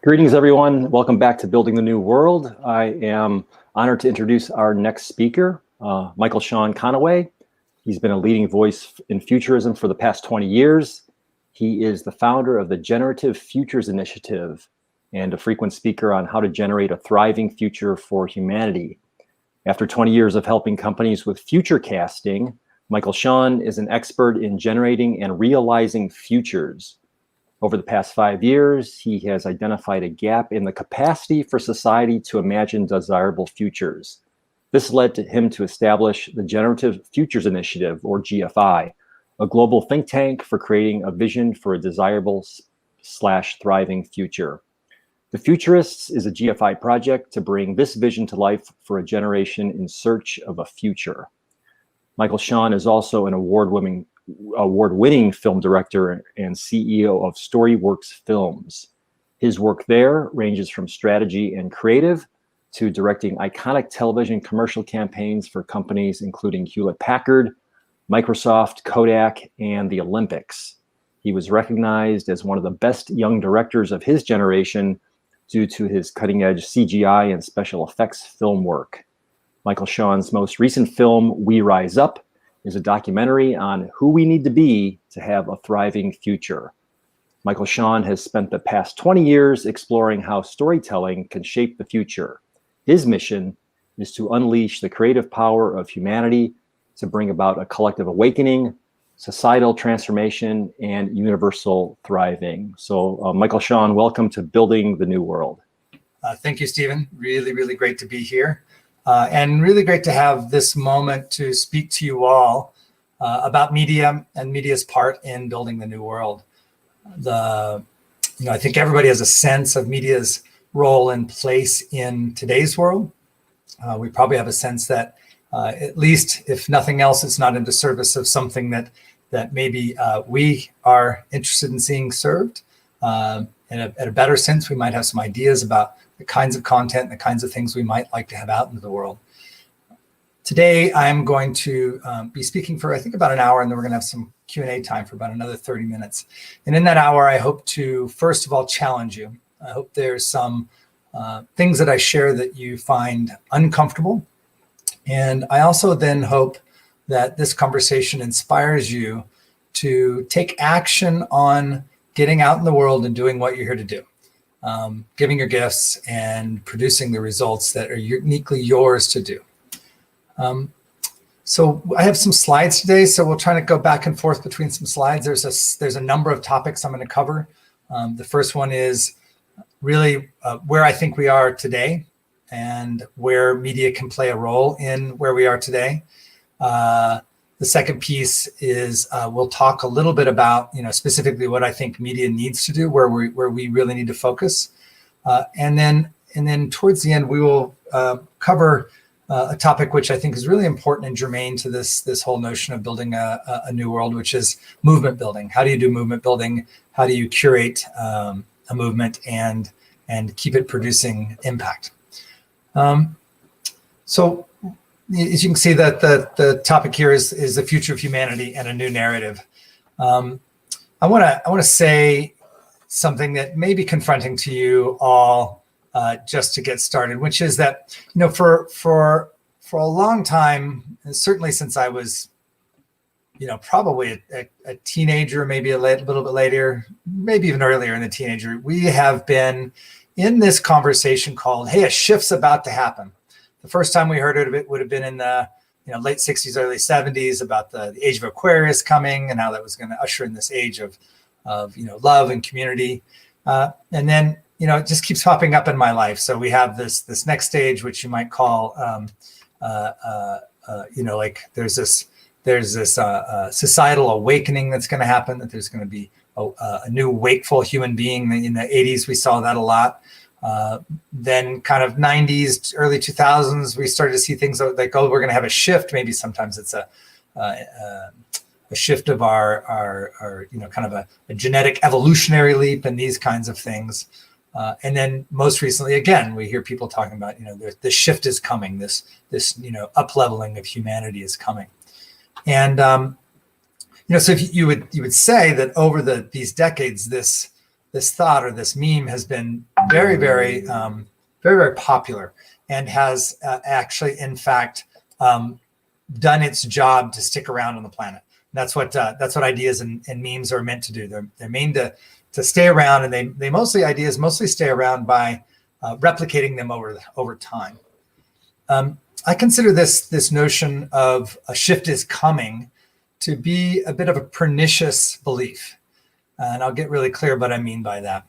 Greetings, everyone. Welcome back to Building the New World. I am honored to introduce our next speaker, Michael Shaun Conaway. He's been a leading voice in futurism for the past 20 years. He is the founder of the Generative Futures Initiative and a frequent speaker on how to generate a thriving future for humanity. After 20 years of helping companies with future casting, Michael Shaun is an expert in generating and realizing futures. Over the past 5 years, he has identified a gap in the capacity for society to imagine desirable futures. This led to him to establish the Generative Futures Initiative, or GFI, a global think tank for creating a vision for a desirable/thriving future. The Futurists is a GFI project to bring this vision to life for a generation in search of a future. Michael Shaun is also an award-winning film director and CEO of Storyworks Films. His work there ranges from strategy and creative to directing iconic television commercial campaigns for companies including Hewlett-Packard, Microsoft, Kodak, and the Olympics. He was recognized as one of the best young directors of his generation due to his cutting-edge CGI and special effects film work. Michael Shaun's most recent film, We Rise Up, is a documentary on who we need to be to have a thriving future. Michael Shaun has spent the past 20 years exploring how storytelling can shape the future. His mission is to unleash the creative power of humanity to bring about a collective awakening, societal transformation, and universal thriving. So Michael Shaun, welcome to Building the New World. Thank you, Stephen. Really, really great to be here. And really great to have this moment to speak to you all about media and media's part in building the new world. I think everybody has a sense of media's role and place in today's world. We probably have a sense that at least, if nothing else, it's not in the service of something that maybe we are interested in seeing served. At a better sense, we might have some ideas about the kinds of content and the kinds of things we might like to have out into the world. Today, I'm going to be speaking for, I think, about an hour, and then we're going to have some Q&A time for about another 30 minutes. And in that hour, I hope to, first of all, challenge you. I hope there's some things that I share that you find uncomfortable. And I also then hope that this conversation inspires you to take action on getting out in the world and doing what you're here to do. Giving your gifts and producing the results that are uniquely yours to do. So I have some slides today, so we'll try to go back and forth between some slides. There's a number of topics I'm going to cover. The first one is really where I think we are today and where media can play a role in where we are today. The second piece is we'll talk a little bit about, specifically what I think media needs to do, where we really need to focus, and then towards the end we will cover a topic which I think is really important and germane to this whole notion of building a new world, which is movement building. How do you do movement building? How do you curate a movement and keep it producing impact? So. As you can see, that the topic here is the future of humanity and a new narrative. I want to say something that may be confronting to you all just to get started, which is that for a long time, and certainly since I was probably a teenager, maybe a little bit later, maybe even earlier in the teenager, we have been in this conversation called, "Hey, a shift's about to happen." The first time we heard of it would have been in the late 60s, early 70s about the age of Aquarius coming and how that was going to usher in this age of love and community. And then it just keeps popping up in my life. So we have this next stage, which you might call like there's this societal awakening that's going to happen. That there's going to be a new wakeful human being. In the 80s, we saw that a lot. Then kind of 90s, early 2000s, we started to see things like, we're going to have a shift. Maybe sometimes it's a shift of our kind of a genetic evolutionary leap and these kinds of things. And then most recently, again, we hear people talking about, the shift is coming. This up-leveling of humanity is coming. And, so if you would say that over these decades, this thought or this meme has been very, very, very, very popular, and has actually, in fact, done its job to stick around on the planet. And that's what ideas and memes are meant to do. They're meant to stay around, and ideas mostly stay around by replicating them over time. I consider this notion of a shift is coming to be a bit of a pernicious belief. And I'll get really clear what I mean by that.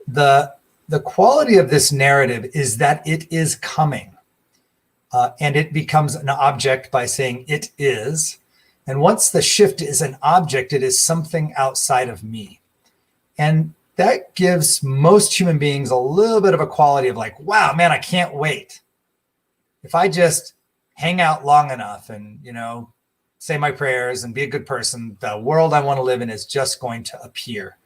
The quality of this narrative is that it is coming, and it becomes an object by saying it is. And once the shift is an object, it is something outside of me. And that gives most human beings a little bit of a quality of like, wow, man, I can't wait. If I just hang out long enough and, say my prayers and be a good person, the world I want to live in is just going to appear.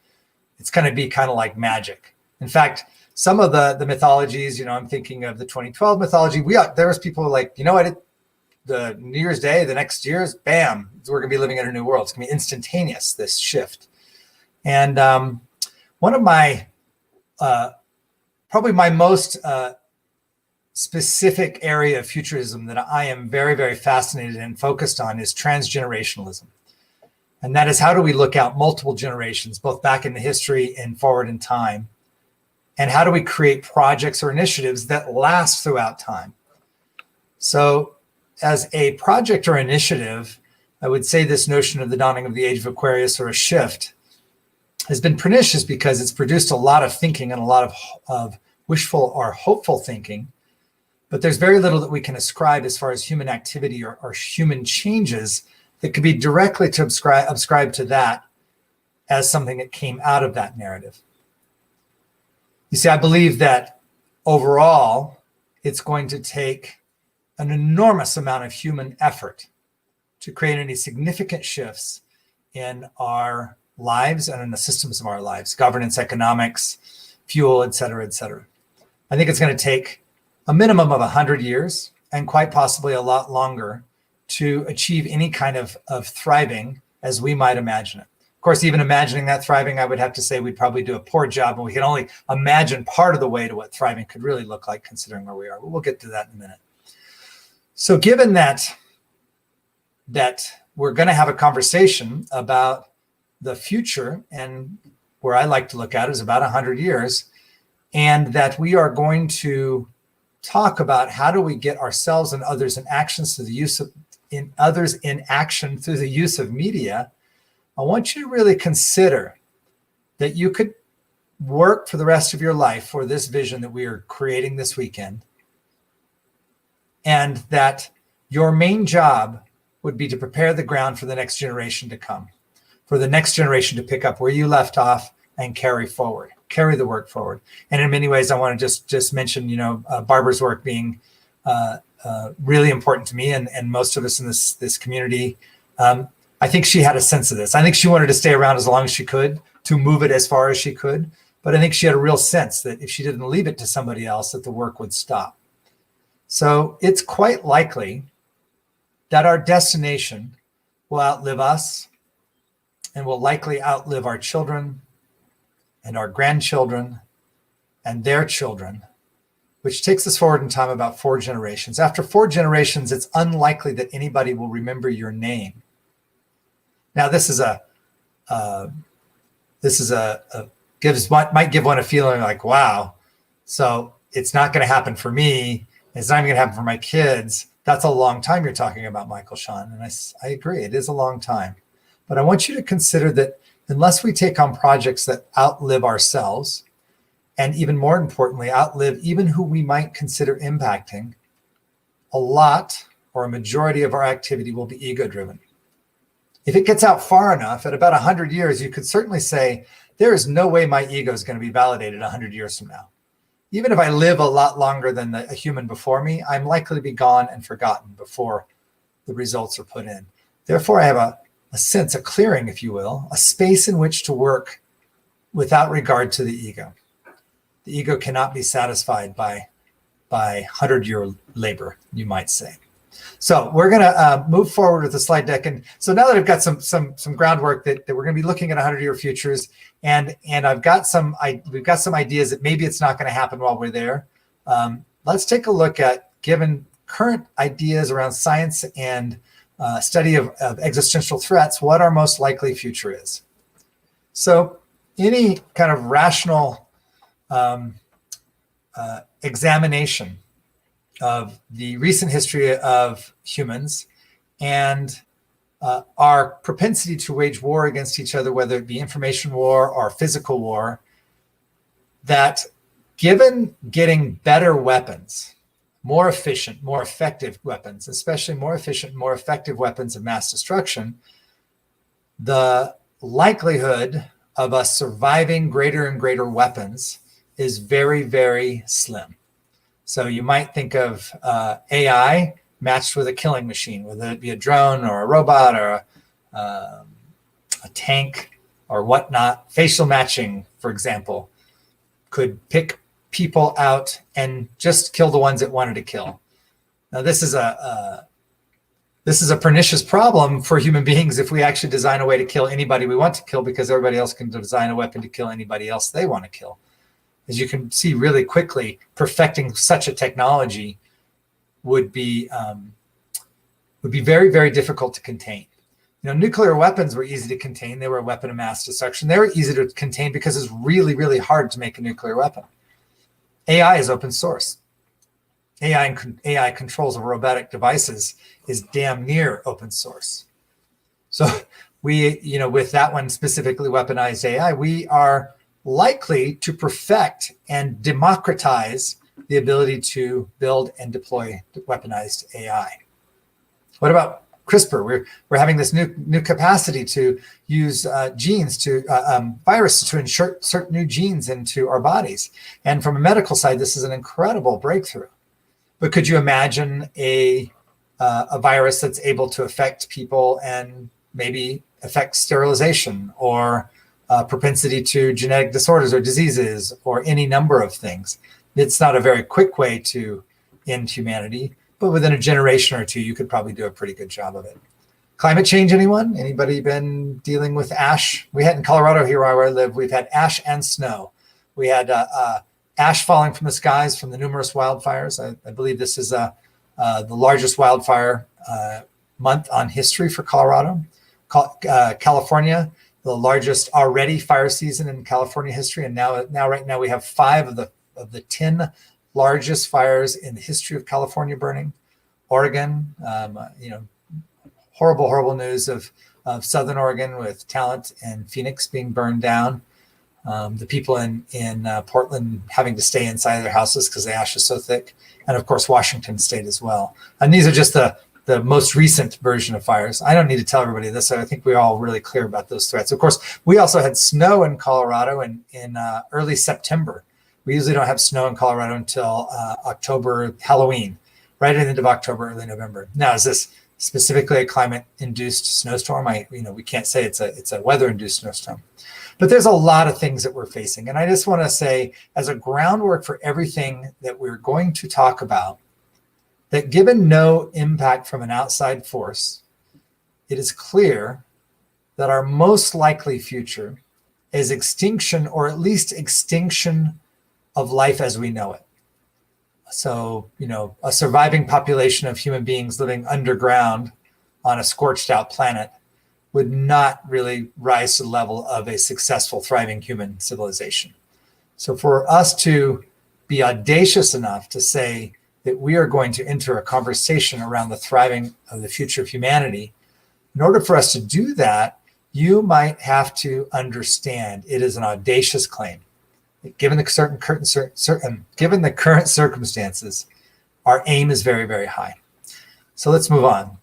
It's going to be kind of like magic. In fact, some of the mythologies, I'm thinking of the 2012 mythology. There was people like, the New Year's Day, the next year's, bam, we're going to be living in a new world. It's going to be instantaneous, this shift. And one of my, probably my most specific area of futurism that I am very, very fascinated and focused on is transgenerationalism. And that is, how do we look out multiple generations, both back in the history and forward in time? And how do we create projects or initiatives that last throughout time? So as a project or initiative, I would say this notion of the dawning of the age of Aquarius, or a shift, has been pernicious because it's produced a lot of thinking and a lot of wishful or hopeful thinking. But there's very little that we can ascribe as far as human activity or human changes that could be directly to ascribe to that as something that came out of that narrative. You see, I believe that overall, it's going to take an enormous amount of human effort to create any significant shifts in our lives and in the systems of our lives, governance, economics, fuel, et cetera, et cetera. I think it's going to take a minimum of 100 years, and quite possibly a lot longer, to achieve any kind of thriving as we might imagine it. Of course, even imagining that thriving, I would have to say we'd probably do a poor job, and we can only imagine part of the way to what thriving could really look like, considering where we are. But we'll get to that in a minute. So given that we're going to have a conversation about the future, and where I like to look at is about 100 years, and that we are going to talk about how do we get ourselves and others in action through the use of media, I want you to really consider that you could work for the rest of your life for this vision that we are creating this weekend, and that your main job would be to prepare the ground for the next generation to come, for the next generation to pick up where you left off and carry the work forward. And in many ways, I want to just mention, Barbara's work being really important to me and most of us in this community. I think she had a sense of this. I think she wanted to stay around as long as she could, to move it as far as she could. But I think she had a real sense that if she didn't leave it to somebody else, that the work would stop. So it's quite likely that our destination will outlive us, and will likely outlive our children and our grandchildren and their children, which takes us forward in time about 4 generations. After 4 generations, it's unlikely that anybody will remember your name. Now, this might give one a feeling like, wow, so it's not going to happen for me. It's not even going to happen for my kids. That's a long time you're talking about, Michael Shaun. And I agree, it is a long time. But I want you to consider that unless we take on projects that outlive ourselves, and even more importantly, outlive even who we might consider impacting, a lot or a majority of our activity will be ego-driven. If it gets out far enough, at about 100 years, you could certainly say, there is no way my ego is going to be validated 100 years from now. Even if I live a lot longer than a human before me, I'm likely to be gone and forgotten before the results are put in. Therefore, I have a sense, a clearing, if you will, a space in which to work without regard to the ego. The ego cannot be satisfied by 100-year labor, you might say. So we're going to move forward with the slide deck. And so now that I've got some groundwork that we're going to be looking at 100-year futures, and we've got some ideas that maybe it's not going to happen while we're there. Let's take a look at, given current ideas around science and study of existential threats, what our most likely future is. So any kind of rational examination of the recent history of humans and our propensity to wage war against each other, whether it be information war or physical war, that given getting better weapons, more efficient, more effective weapons, especially more efficient, more effective weapons of mass destruction, the likelihood of us surviving greater and greater weapons is very, very slim. So you might think of AI matched with a killing machine, whether it be a drone or a robot or a tank or whatnot. Facial matching, for example, could pick people out and just kill the ones it wanted to kill. Now, this is a pernicious problem for human beings if we actually design a way to kill anybody we want to kill, because everybody else can design a weapon to kill anybody else they want to kill. As you can see really quickly, perfecting such a technology would be very, very difficult to contain. Nuclear weapons were easy to contain. They were a weapon of mass destruction. They were easy to contain because it's really, really hard to make a nuclear weapon. AI is open source. AI controls of robotic devices is damn near open source. So we, with that one specifically, weaponized AI, we are likely to perfect and democratize the ability to build and deploy weaponized AI. What about CRISPR? We're having this new capacity to use genes to viruses to insert new genes into our bodies. And from a medical side, this is an incredible breakthrough. But could you imagine a virus that's able to affect people and maybe affect sterilization or propensity to genetic disorders or diseases or any number of things? It's not a very quick way to end humanity, but within a generation or two, you could probably do a pretty good job of it. Climate change, anyone? Anybody been dealing with ash? We had in Colorado here where I live, we've had ash and snow. We had ash falling from the skies from the numerous wildfires. I believe this is the largest wildfire month on history for Colorado. California, the largest already fire season in California history. And right now we have 5 of the 10 largest fires in the history of California burning. Oregon, horrible news of Southern Oregon with Talent and Phoenix being burned down. The people in Portland having to stay inside their houses because the ash is so thick. And of course, Washington State as well. And these are just the most recent version of fires. I don't need to tell everybody this. I think we're all really clear about those threats. Of course, we also had snow in Colorado in early September. We usually don't have snow in Colorado until October, Halloween, right at the end of October, early November. Now, is this specifically a climate-induced snowstorm? We can't say it's a weather-induced snowstorm. But there's a lot of things that we're facing. And I just want to say, as a groundwork for everything that we're going to talk about, that given no impact from an outside force, it is clear that our most likely future is extinction, or at least extinction of life as we know it. So, a surviving population of human beings living underground on a scorched out planet would not really rise to the level of a successful, thriving human civilization. So for us to be audacious enough to say that we are going to enter a conversation around the thriving of the future of humanity, in order for us to do that, you might have to understand it is an audacious claim. Given the current circumstances, our aim is very, very high. So let's move on.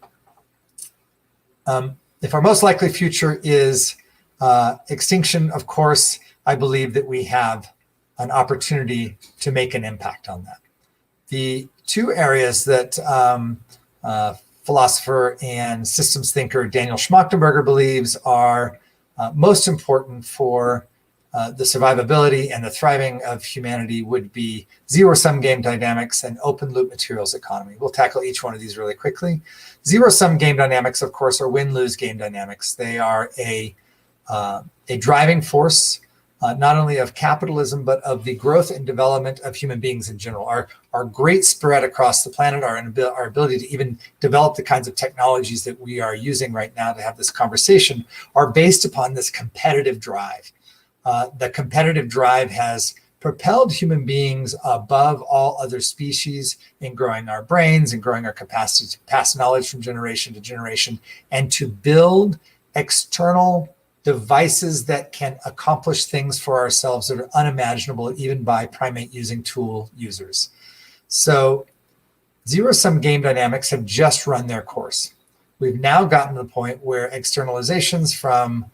If our most likely future is extinction, of course, I believe that we have an opportunity to make an impact on that. The 2 areas that philosopher and systems thinker Daniel Schmachtenberger believes are most important for the survivability and the thriving of humanity would be zero-sum game dynamics and open-loop materials economy. We'll tackle each one of these really quickly. Zero-sum game dynamics, of course, are win-lose game dynamics. They are a driving force, not only of capitalism, but of the growth and development of human beings in general. Our great spread across the planet, our ability to even develop the kinds of technologies that we are using right now to have this conversation are based upon this competitive drive. The competitive drive has propelled human beings above all other species in growing our brains and growing our capacity to pass knowledge from generation to generation and to build external devices that can accomplish things for ourselves that are unimaginable even by primate using tool users. So zero-sum game dynamics have just run their course. We've now gotten to the point where externalizations from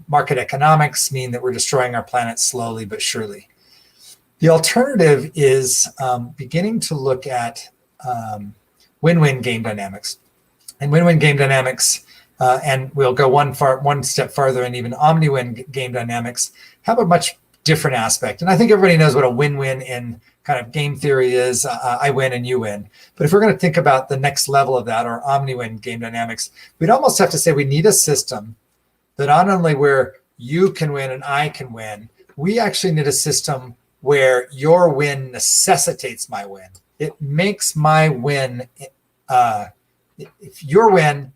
market economics mean that we're destroying our planet slowly but surely. The alternative is beginning to look at win-win game dynamics. And win-win game dynamics, and we'll go one step farther, and even OmniWin game dynamics have a much different aspect. And I think everybody knows what a win-win in kind of game theory is. I win and you win. But if we're going to think about the next level of that, or OmniWin game dynamics, we'd almost have to say we need a system that not only where you can win and I can win, we actually need a system where your win necessitates my win. It makes my win, if your win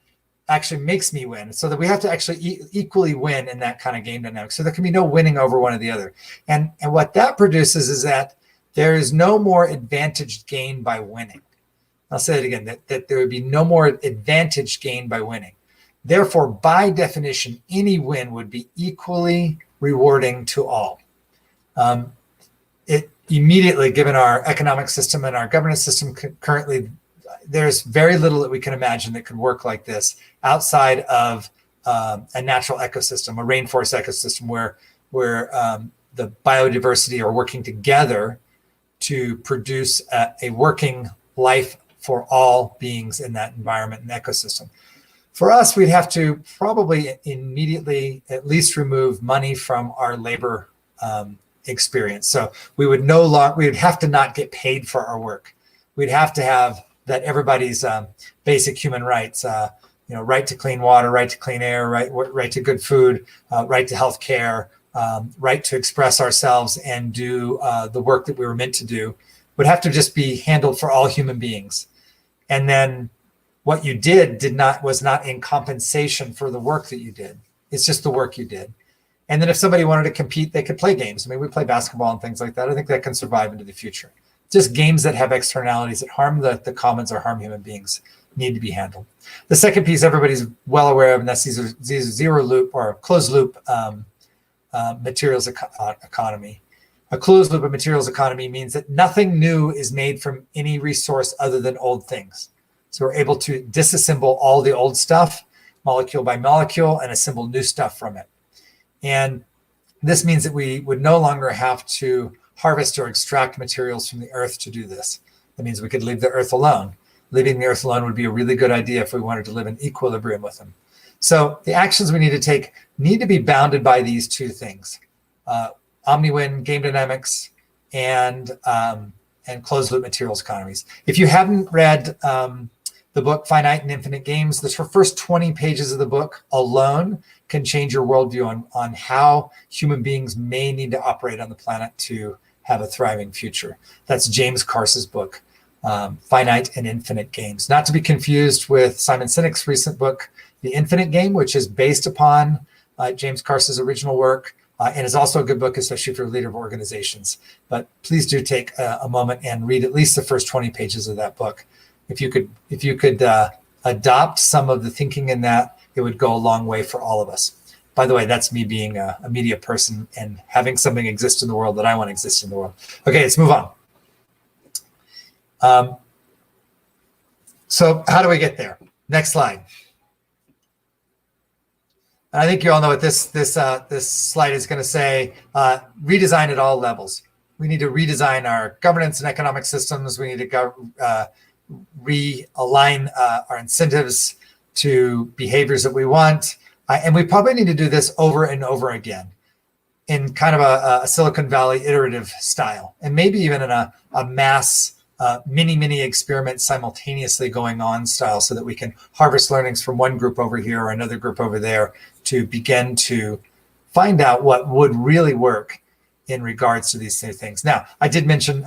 actually makes me win, so that we have to actually equally win in that kind of game dynamic. So there can be no winning over one or the other. And what that produces is that there is no more advantage gained by winning. I'll say it again, that there would be no more advantage gained by winning. Therefore, by definition, any win would be equally rewarding to all. It immediately, given our economic system and our governance system currently, there's very little that we can imagine that could work like this outside of a natural ecosystem, a rainforest ecosystem where the biodiversity are working together to produce a working life for all beings in that environment and ecosystem. For us, we'd have to probably immediately at least remove money from our labor experience. So we would have to not get paid for our work. We'd have to have that everybody's basic human rights, right to clean water, right to clean air, right to good food, right to health care, right to express ourselves and do the work that we were meant to do, would have to just be handled for all human beings. And then what you was not in compensation for the work that you did. It's just the work you did. And then if somebody wanted to compete, they could play games. I mean, we play basketball and things like that. I think that can survive into the future. Just games that have externalities that harm the commons or harm human beings need to be handled. The second piece everybody's well aware of, and that's these zero loop or closed loop materials economy. A closed loop of materials economy means that nothing new is made from any resource other than old things. So we're able to disassemble all the old stuff, molecule by molecule, and assemble new stuff from it. And this means that we would no longer have to harvest or extract materials from the earth to do this. That means we could leave the earth alone. Leaving the earth alone would be a really good idea if we wanted to live in equilibrium with them. So the actions we need to take need to be bounded by these two things: OmniWin game dynamics and closed loop materials economies. If you haven't read the book Finite and Infinite Games, the first 20 pages of the book alone can change your worldview on how human beings may need to operate on the planet to have a thriving future. That's James Carse's book, Finite and Infinite Games. Not to be confused with Simon Sinek's recent book, The Infinite Game, which is based upon James Carse's original work, and is also a good book, especially if you're a leader of organizations. But please do take a moment and read at least the first 20 pages of that book. If you could adopt some of the thinking in that, it would go a long way for all of us. By the way, that's me being a media person and having something exist in the world that I want to exist in the world. Okay, let's move on. So how do we get there? Next slide. And I think you all know what this slide is going to say. Redesign at all levels. We need to redesign our governance and economic systems. We need to realign our incentives to behaviors that we want. And we probably need to do this over and over again. in kind of a Silicon Valley iterative style, and maybe even in a mass mini experiments simultaneously going on style, so that we can harvest learnings from one group over here or another group over there to begin to find out what would really work in regards to these two things. Now, I did mention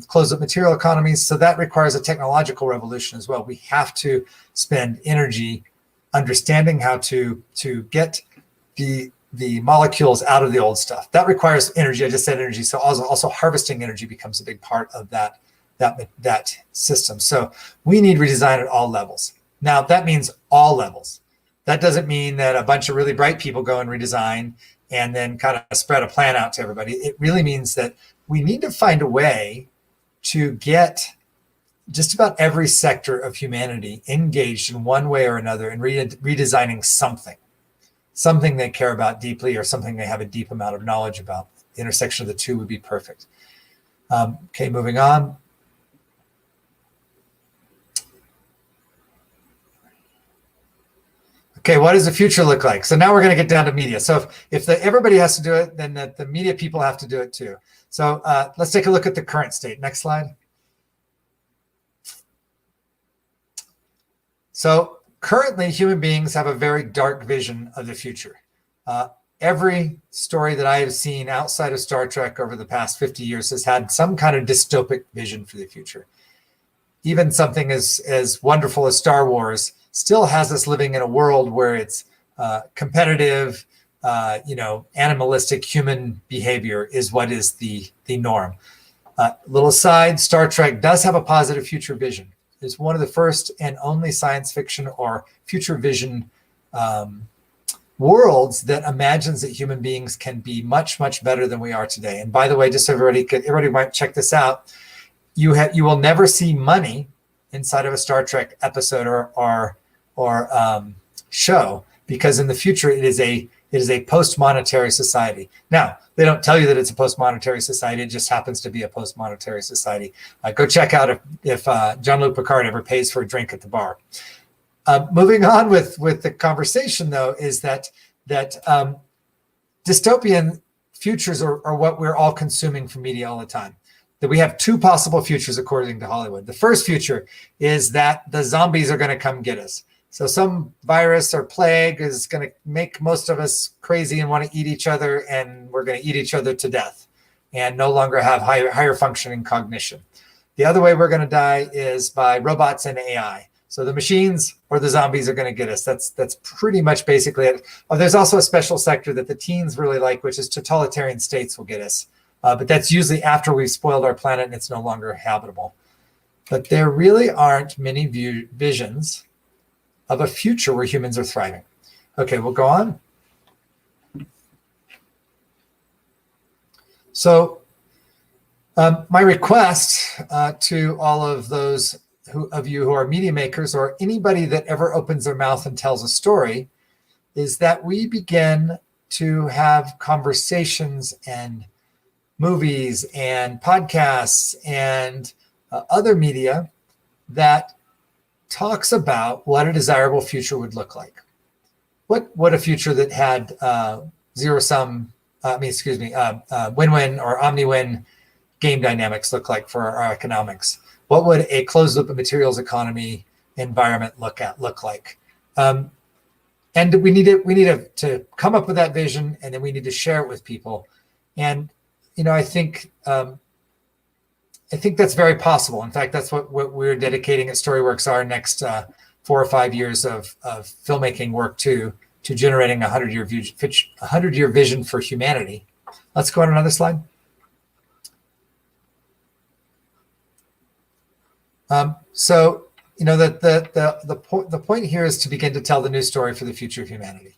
closed-loop material economies, so that requires a technological revolution as well. We have to spend energy understanding how to get the molecules out of the old stuff. That requires energy. I just said energy, so also harvesting energy becomes a big part of that system. So we need redesign at all levels. Now, that means all levels. That doesn't mean that a bunch of really bright people go and redesign and then kind of spread a plan out to everybody. It really means that we need to find a way to get just about every sector of humanity engaged in one way or another in redesigning something they care about deeply or something they have a deep amount of knowledge about. The intersection of the two would be perfect. Okay, moving on. Okay, what does the future look like? So now we're going to get down to media. So if everybody has to do it, then the media people have to do it too. So let's take a look at the current state. Next slide. So currently, human beings have a very dark vision of the future. Every story that I have seen outside of Star Trek over the past 50 years has had some kind of dystopic vision for the future. Even something as wonderful as Star Wars still has us living in a world where it's competitive, animalistic human behavior is what is the norm. Little aside, Star Trek does have a positive future vision. It's one of the first and only science fiction or future vision worlds that imagines that human beings can be much better than we are today. And by the way, just so everybody might check this out, you will never see money inside of a Star Trek episode or show, because in the future it is a post-monetary society. Now, they don't tell you that it's a post-monetary society. It just happens to be a post-monetary society. Go check out if Jean-Luc Picard ever pays for a drink at the bar. Moving on with the conversation, though, is that dystopian futures are what we're all consuming from media all the time. That we have two possible futures according to Hollywood. The first future is that the zombies are going to come get us. So some virus or plague is going to make most of us crazy and want to eat each other, and we're going to eat each other to death and no longer have higher functioning cognition. The other way we're going to die is by robots and AI. So the machines or the zombies are going to get us. That's pretty much basically it. Oh, there's also a special sector that the teens really like, which is totalitarian states will get us. But that's usually after we've spoiled our planet and it's no longer habitable. But there really aren't many visions of a future where humans are thriving. Okay, we'll go on. So my request to all of those of you who are media makers, or anybody that ever opens their mouth and tells a story, is that we begin to have conversations and movies and podcasts and other media that talks about what a desirable future would look like. What a future that had ZeroSum, win-win or OmniWin game dynamics look like for our economics. What would a closed loop of materials economy environment look like? And we need to come up with that vision, and then we need to share it with people. And I think that's very possible. In fact, that's what we're dedicating at Storyworks our next 4 or 5 years of filmmaking work to generating a 100-year vision for humanity. Let's go on another slide. So the point here is to begin to tell the new story for the future of humanity.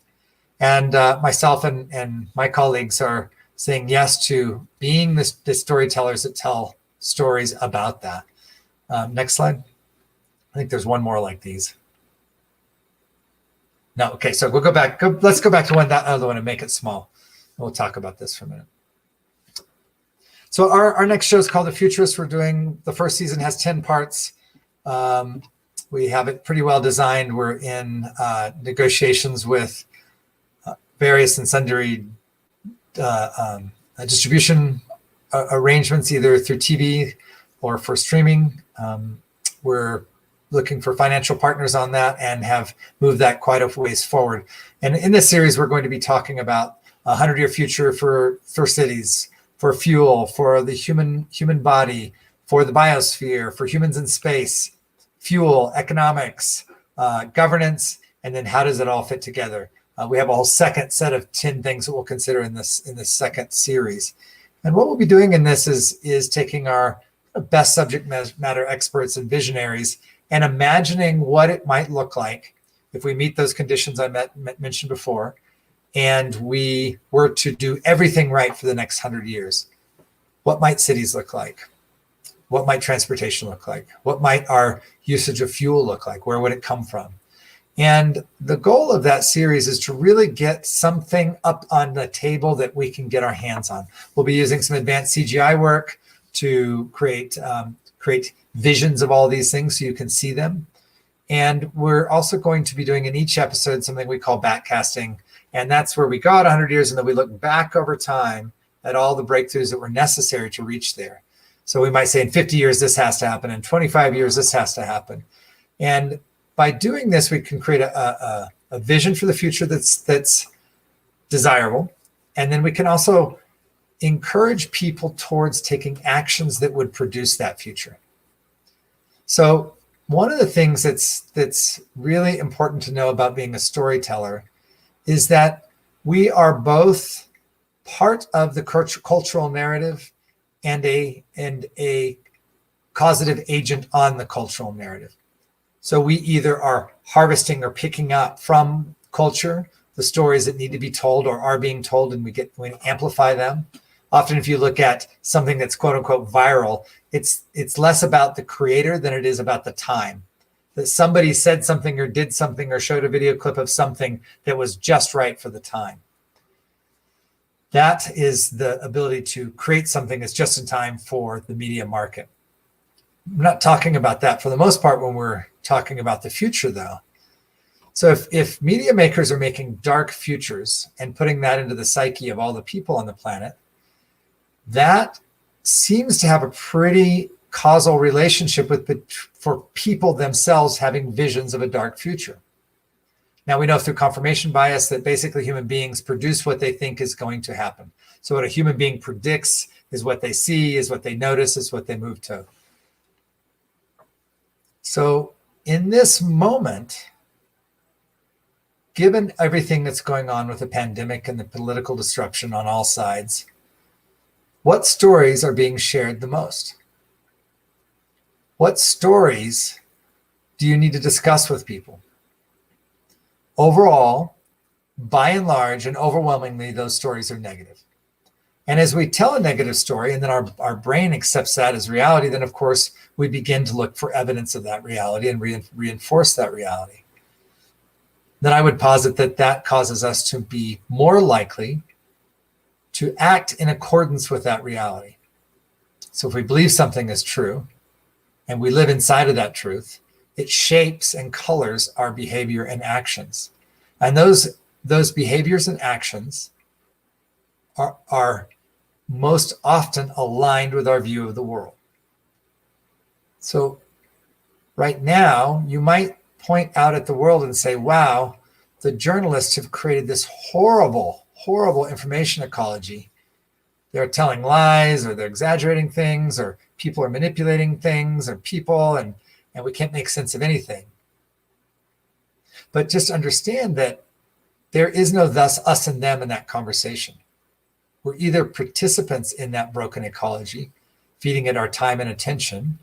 And myself and my colleagues are saying yes to being the storytellers that tell stories about that. Next slide. I think there's one more like these. No, okay, so we'll go back. Let's go back to that other one and make it small. We'll talk about this for a minute. So our next show is called The Futurist. The first season has 10 parts. We have it pretty well designed. We're in negotiations with various and sundry distribution arrangements, either through TV or for streaming. We're looking for financial partners on that and have moved that quite a ways forward. And in this series, we're going to be talking about a 100-year future for cities, for fuel, for the human body, for the biosphere, for humans in space, fuel, economics, governance, and then how does it all fit together? We have a whole second set of 10 things that we'll consider in this second series. And what we'll be doing in this is taking our best subject matter experts and visionaries and imagining what it might look like if we meet those conditions I mentioned before, and we were to do everything right for the next 100 years. What might cities look like? What might transportation look like? What might our usage of fuel look like? Where would it come from? And the goal of that series is to really get something up on the table that we can get our hands on. We'll be using some advanced CGI work to create visions of all these things so you can see them. And we're also going to be doing in each episode something we call backcasting. And that's where we go out 100 years and then we look back over time at all the breakthroughs that were necessary to reach there. So we might say in 50 years, this has to happen. In 25 years, this has to happen. And by doing this, we can create a vision for the future that's desirable. And then we can also encourage people towards taking actions that would produce that future. So one of the things that's really important to know about being a storyteller is that we are both part of the cultural narrative and a causative agent on the cultural narrative. So we either are harvesting or picking up from culture the stories that need to be told or are being told, and we amplify them. Often if you look at something that's quote unquote viral, it's less about the creator than it is about the time. That somebody said something or did something or showed a video clip of something that was just right for the time. That is the ability to create something that's just in time for the media market. I'm not talking about that for the most part when we're talking about the future, though. So if media makers are making dark futures and putting that into the psyche of all the people on the planet, that seems to have a pretty causal relationship for people themselves having visions of a dark future. Now we know through confirmation bias that basically human beings produce what they think is going to happen. So what a human being predicts is what they see, is what they notice, is what they move to. So in this moment, given everything that's going on with the pandemic and the political disruption on all sides, what stories are being shared the most? What stories do you need to discuss with people? Overall, by and large and overwhelmingly, those stories are negative. And as we tell a negative story and then our brain accepts that as reality, then of course we begin to look for evidence of that reality and reinforce that reality. Then I would posit that causes us to be more likely to act in accordance with that reality. So if we believe something is true and we live inside of that truth, it shapes and colors our behavior and actions. And those behaviors and actions are most often aligned with our view of the world. So right now, you might point out at the world and say, wow, the journalists have created this horrible, horrible information ecology. They're telling lies, or they're exaggerating things, or people are manipulating things or people, and we can't make sense of anything. But just understand that there is no thus, us, and them in that conversation. We're either participants in that broken ecology, feeding it our time and attention,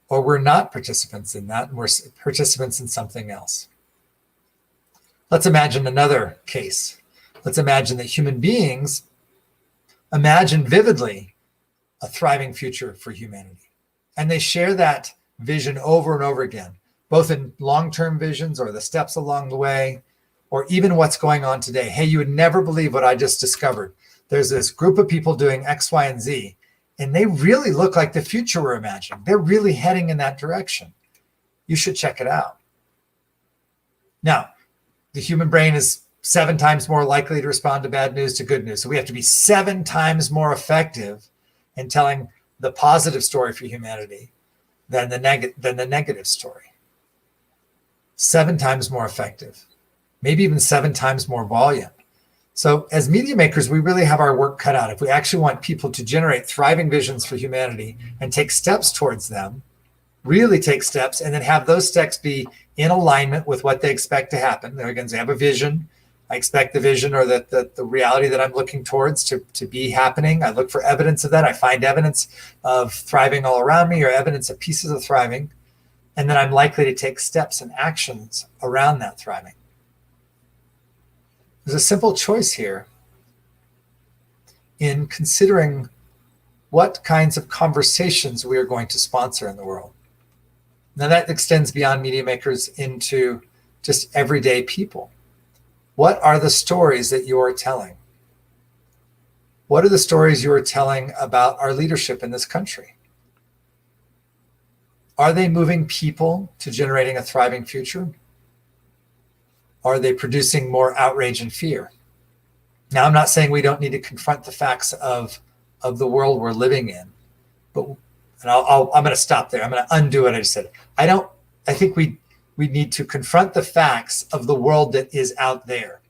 or we're not participants in that, and we're participants in something else. Let's imagine another case. Let's imagine that human beings imagine vividly a thriving future for humanity. And they share that vision over and over again, both in long-term visions or the steps along the way, or even what's going on today. Hey, you would never believe what I just discovered. There's this group of people doing X, Y, and Z, and they really look like the future we're imagining. They're really heading in that direction. You should check it out. Now, the human brain is 7 times more likely to respond to bad news to good news. So we have to be 7 times more effective in telling the positive story for humanity than the negative story. 7 times more effective, maybe even 7 times more volume. So as media makers, we really have our work cut out. If we actually want people to generate thriving visions for humanity and take steps towards them, really take steps, and then have those steps be in alignment with what they expect to happen. They're going to have a vision. I expect the vision or the reality that I'm looking towards to be happening. I look for evidence of that. I find evidence of thriving all around me or evidence of pieces of thriving. And then I'm likely to take steps and actions around that thriving. There's a simple choice here in considering what kinds of conversations we are going to sponsor in the world. Now that extends beyond media makers into just everyday people. What are the stories that you are telling? What are the stories you are telling about our leadership in this country? Are they moving people to generating a thriving future? Are they producing more outrage and fear? Now, I'm not saying we don't need to confront the facts of the world we're living in, but I'm going to stop there. I'm going to undo what I just said. I think we need to confront the facts of the world that is out there,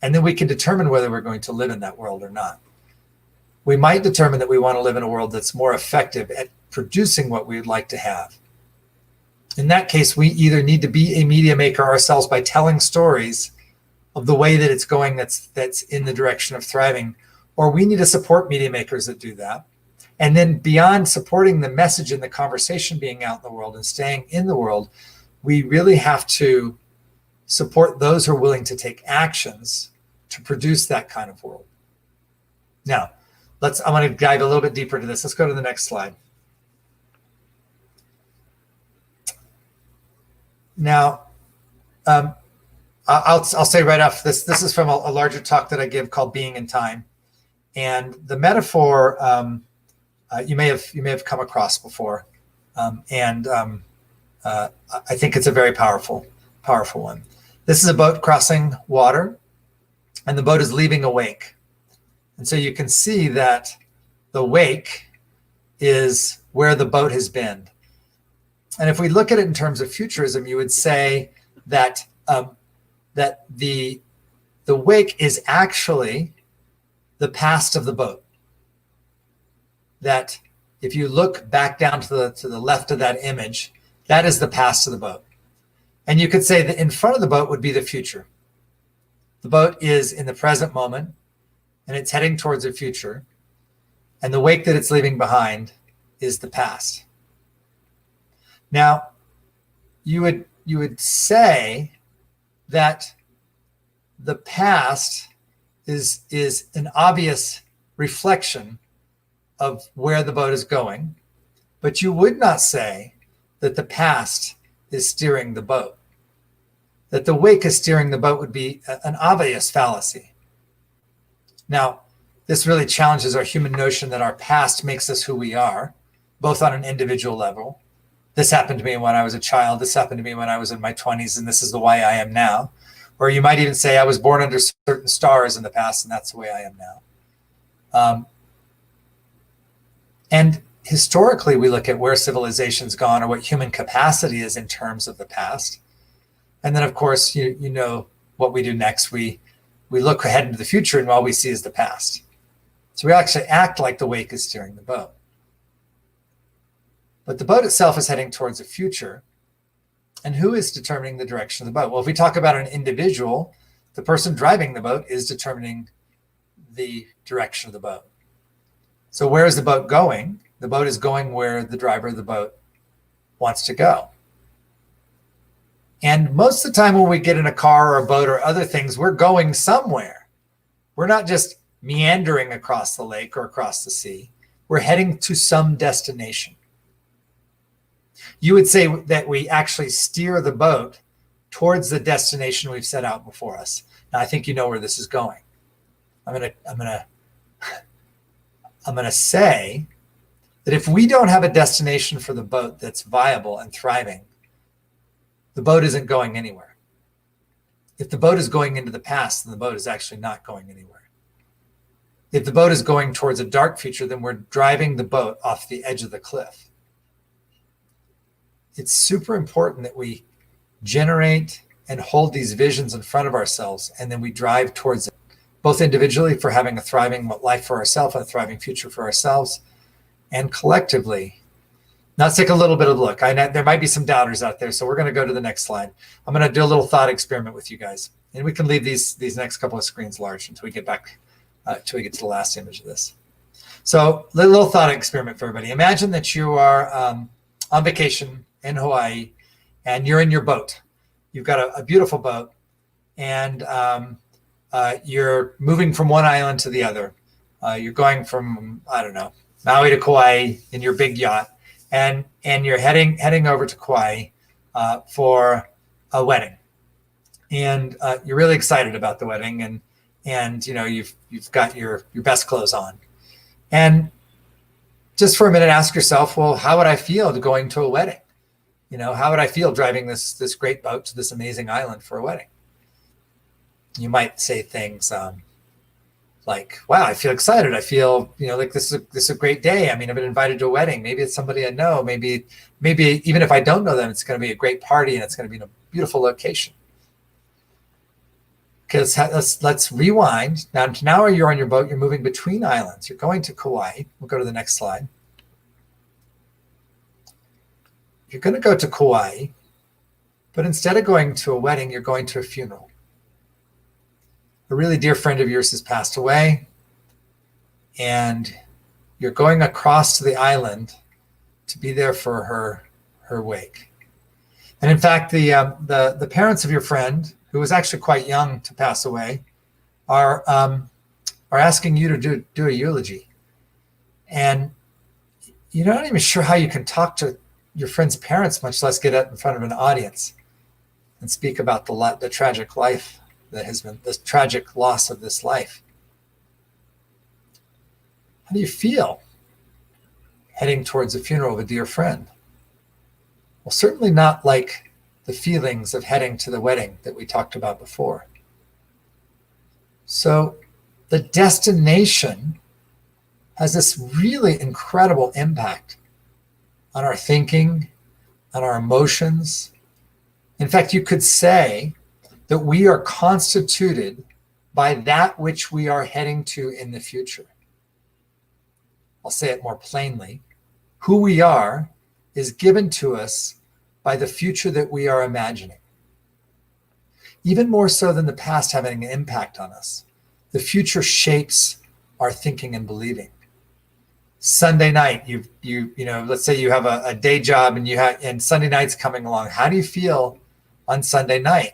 and then we can determine whether we're going to live in that world or not. We might determine that we want to live in a world that's more effective at producing what we would like to have. In that case, we either need to be a media maker ourselves by telling stories of the way that it's going that's in the direction of thriving, or we need to support media makers that do that. And then beyond supporting the message and the conversation being out in the world and staying in the world, we really have to support those who are willing to take actions to produce that kind of world. Now, I want to dive a little bit deeper into this. Let's go to the next slide. Now, I'll say right off this is from a larger talk that I give called Being in Time. And the metaphor you may have come across before. I think it's a very powerful one. This is a boat crossing water, and the boat is leaving a wake. And so you can see that the wake is where the boat has been. And if we look at it in terms of futurism, you would say that that the wake is actually the past of the boat. That if you look back down to the left of that image, that is the past of the boat. And you could say that in front of the boat would be the future. The boat is in the present moment, and it's heading towards the future. And the wake that it's leaving behind is the past. Now, you would say that the past is an obvious reflection of where the boat is going, but you would not say that the past is steering the boat. That the wake is steering the boat would be an obvious fallacy. Now, this really challenges our human notion that our past makes us who we are, both on an individual level. This happened to me when I was a child. This happened to me when I was in my 20s, and this is the way I am now. Or you might even say I was born under certain stars in the past, and that's the way I am now. And historically, we look at where civilization's gone or what human capacity is in terms of the past. And then, of course, you know what we do next. We look ahead into the future, and all we see is the past. So we actually act like the wake is steering the boat. But the boat itself is heading towards the future. And who is determining the direction of the boat? Well, if we talk about an individual, the person driving the boat is determining the direction of the boat. So where is the boat going? The boat is going where the driver of the boat wants to go. And most of the time when we get in a car or a boat or other things, we're going somewhere. We're not just meandering across the lake or across the sea. We're heading to some destination. You would say that we actually steer the boat towards the destination we've set out before us. Now, I think you know where this is going. I'm gonna say that if we don't have a destination for the boat that's viable and thriving, the boat isn't going anywhere. If the boat is going into the past, then the boat is actually not going anywhere. If the boat is going towards a dark future, then we're driving the boat off the edge of the cliff. It's super important that we generate and hold these visions in front of ourselves, and then we drive towards it, both individually for having a thriving life for ourselves and a thriving future for ourselves, and collectively. Now let's take a little bit of a look. There might be some doubters out there, so we're going to go to the next slide. I'm going to do a little thought experiment with you guys, and we can leave these next couple of screens large until we get back, till we get to the last image of this. So a little thought experiment for everybody. Imagine that you are on vacation in Hawaii, and you're in your boat. You've got a beautiful boat, and you're moving from one island to the other. You're going from, I don't know, Maui to Kauai in your big yacht, and you're heading over to Kauai for a wedding, and you're really excited about the wedding, and you know you've got your best clothes on, and just for a minute ask yourself, well, how would I feel going to a wedding? You know, how would I feel driving this great boat to this amazing island for a wedding? You might say things like, wow, I feel excited. I feel, you know, like this is a great day. I mean, I've been invited to a wedding. Maybe it's somebody I know. Maybe even if I don't know them, it's going to be a great party and it's going to be in a beautiful location. Because let's rewind. Now you're on your boat. You're moving between islands. You're going to Kauai. We'll go to the next slide. You're going to go to Kauai, but instead of going to a wedding, you're going to a funeral. A really dear friend of yours has passed away, and you're going across to the island to be there for her wake. And in fact, the parents of your friend, who was actually quite young to pass away, are asking you to do a eulogy. And you're not even sure how you can talk to your friend's parents, much less get out in front of an audience and speak about the tragic life that has been, this tragic loss of this life. How do you feel heading towards the funeral of a dear friend? Well, certainly not like the feelings of heading to the wedding that we talked about before. So the destination has this really incredible impact on our thinking, on our emotions. In fact, you could say that we are constituted by that which we are heading to in the future. I'll say it more plainly. Who we are is given to us by the future that we are imagining. Even more so than the past having an impact on us, the future shapes our thinking and believing. Sunday night, you know, let's say you have a day job and Sunday night's coming along. How do you feel on Sunday night,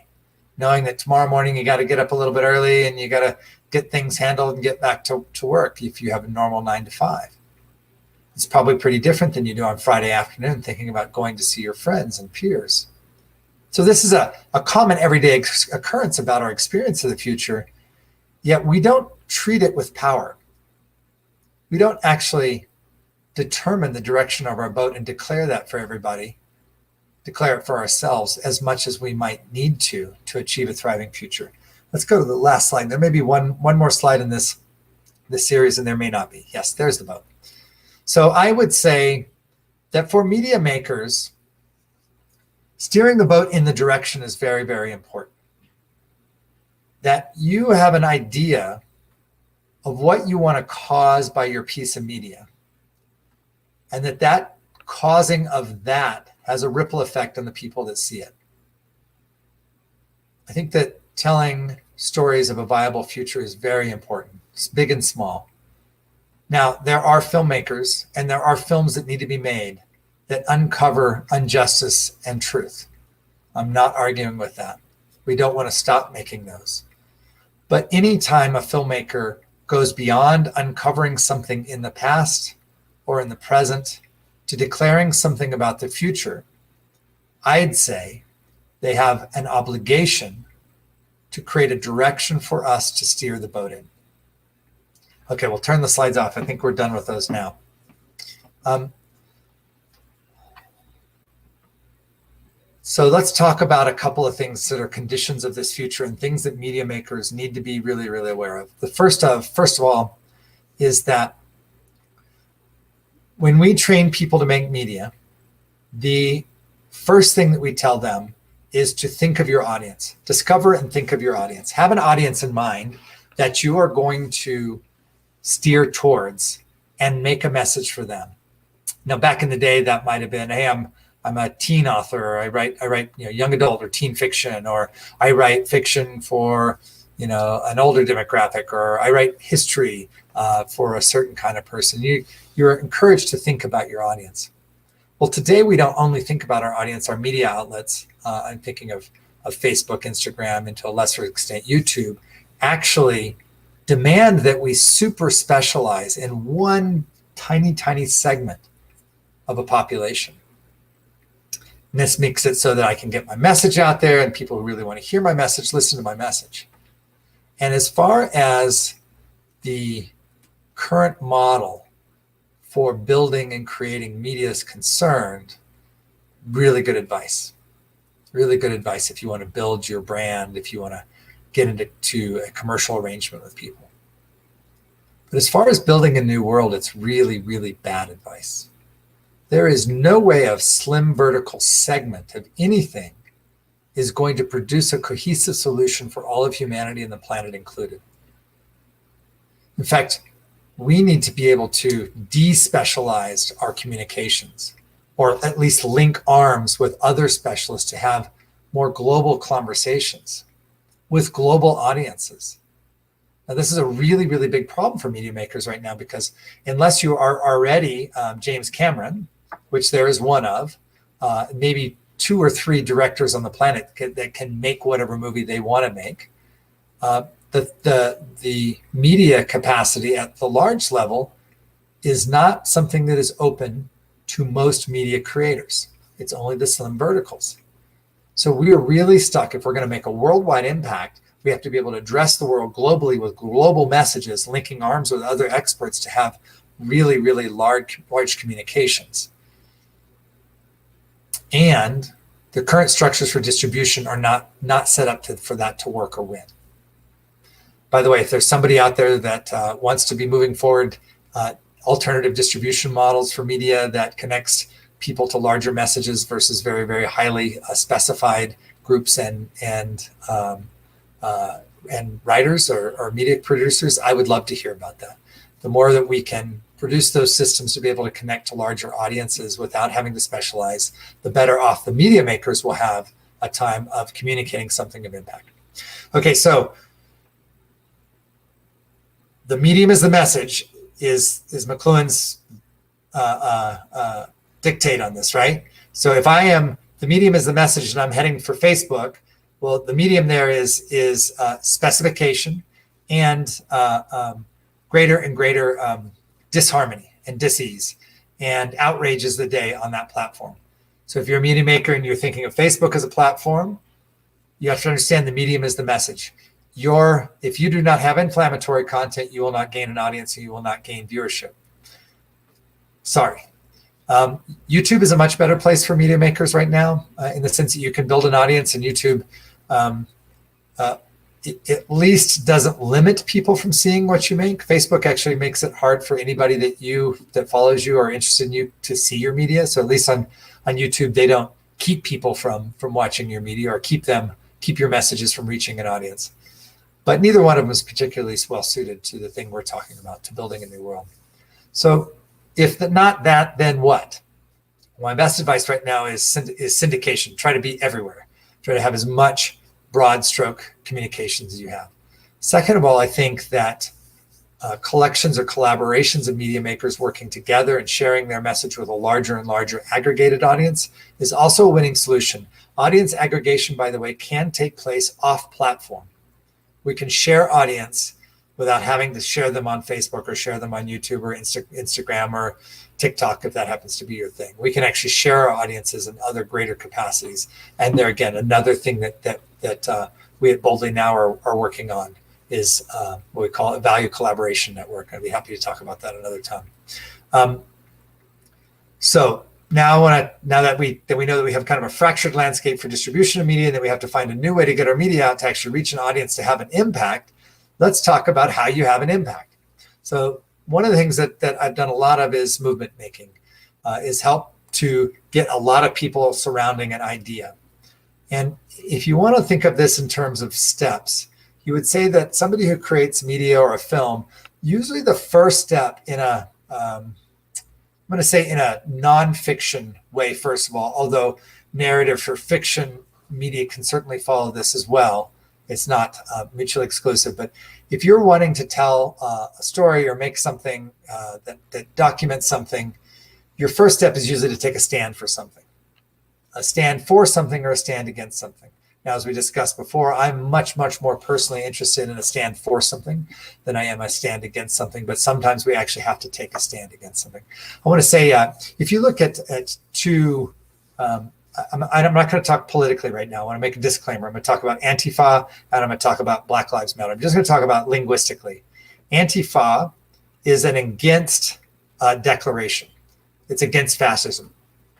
knowing that tomorrow morning you got to get up a little bit early and you got to get things handled and get back to work if you have a normal 9 to 5? It's probably pretty different than you do on Friday afternoon thinking about going to see your friends and peers. So this is a common everyday occurrence about our experience of the future, yet we don't treat it with power. We don't actually determine the direction of our boat and declare that for everybody, declare it for ourselves as much as we might need to achieve a thriving future. Let's go to the last slide. There may be one more slide in this series, and there may not be. Yes, there's the boat. So I would say that for media makers, steering the boat in the direction is very, very important. That you have an idea of what you want to cause by your piece of media, and that causing of that has a ripple effect on the people that see it. I think that telling stories of a viable future is very important. It's big and small. Now, there are filmmakers and there are films that need to be made that uncover injustice and truth. I'm not arguing with that. We don't want to stop making those. But anytime a filmmaker goes beyond uncovering something in the past or in the present to declaring something about the future, I'd say they have an obligation to create a direction for us to steer the boat in. Okay, we'll turn the slides off. I think we're done with those now. So let's talk about a couple of things that are conditions of this future and things that media makers need to be really, really aware of. The first of all, is that when we train people to make media, the first thing that we tell them is to think of your audience. Discover and think of your audience. Have an audience in mind that you are going to steer towards and make a message for them. Now, back in the day, that might have been, hey, I'm a teen author, or I write young adult or teen fiction, or I write fiction for an older demographic, or I write history for a certain kind of person. You're encouraged to think about your audience. Well, today we don't only think about our audience, our media outlets. I'm thinking of Facebook, Instagram, and to a lesser extent YouTube, actually demand that we super specialize in one tiny segment of a population. And this makes it so that I can get my message out there, and people who really want to hear my message listen to my message. And as far as the current model for building and creating media is concerned, really good advice. Really good advice if you want to build your brand, if you want to get into a commercial arrangement with people. But as far as building a new world, it's really, really bad advice. There is no way a slim vertical segment of anything is going to produce a cohesive solution for all of humanity and the planet included. In fact, we need to be able to despecialize our communications, or at least link arms with other specialists to have more global conversations with global audiences. Now, this is a really, really big problem for media makers right now, because unless you are already James Cameron, which there is one of, maybe 2 or 3 directors on the planet that can make whatever movie they want to make, the media capacity at the large level is not something that is open to most media creators. It's only the slim verticals. So we are really stuck. If we're going to make a worldwide impact, we have to be able to address the world globally with global messages, linking arms with other experts to have really, really large communications. And the current structures for distribution are not set up for that to work or win. By the way, if there's somebody out there that wants to be moving forward alternative distribution models for media that connects people to larger messages versus very, very highly specified groups and writers or media producers, I would love to hear about that. The more that we can produce those systems to be able to connect to larger audiences without having to specialize, the better off the media makers will have a time of communicating something of impact. Okay, so the medium is the message is McLuhan's dictate on this, right? So if I am, the medium is the message and I'm heading for Facebook, well, the medium there is specification and greater and greater disharmony and dis-ease, and outrage is the day on that platform. So if you're a media maker and you're thinking of Facebook as a platform, you have to understand the medium is the message. If you do not have inflammatory content, you will not gain an audience and you will not gain viewership. Sorry. YouTube is a much better place for media makers right now, in the sense that you can build an audience, and YouTube at least doesn't limit people from seeing what you make. Facebook actually makes it hard for anybody that follows you or interested in you to see your media. So at least on YouTube, they don't keep people from watching your media or keep your messages from reaching an audience. But neither one of them is particularly well suited to the thing we're talking about, to building a new world. So if not that, then what? My best advice right now is syndication. Try to be everywhere. Try to have as much broad stroke communications as you have. Second of all, I think that collections or collaborations of media makers working together and sharing their message with a larger and larger aggregated audience is also a winning solution. Audience aggregation, by the way, can take place off platform. We can share audience without having to share them on Facebook or share them on YouTube or Instagram or TikTok, if that happens to be your thing. We can actually share our audiences in other greater capacities. And there again, another thing that we at Boldly Now are working on is what we call a value collaboration network. I'd be happy to talk about that another time. So now that we know that we have kind of a fractured landscape for distribution of media, and that we have to find a new way to get our media out to actually reach an audience to have an impact, let's talk about how you have an impact. So one of the things that I've done a lot of is movement making, is help to get a lot of people surrounding an idea. And if you want to think of this in terms of steps, you would say that somebody who creates media or a film, usually the first step in a I'm going to say in a nonfiction way, first of all, although narrative for fiction media can certainly follow this as well. It's not mutually exclusive. But if you're wanting to tell a story or make something that documents something, your first step is usually to take a stand for something, a stand for something or a stand against something. Now, as we discussed before, I'm much, much more personally interested in a stand for something than I am a stand against something. But sometimes we actually have to take a stand against something. I want to say, if you look at two, I'm not going to talk politically right now. I want to make a disclaimer. I'm going to talk about Antifa and I'm going to talk about Black Lives Matter. I'm just going to talk about linguistically. Antifa is an against declaration. It's against fascism.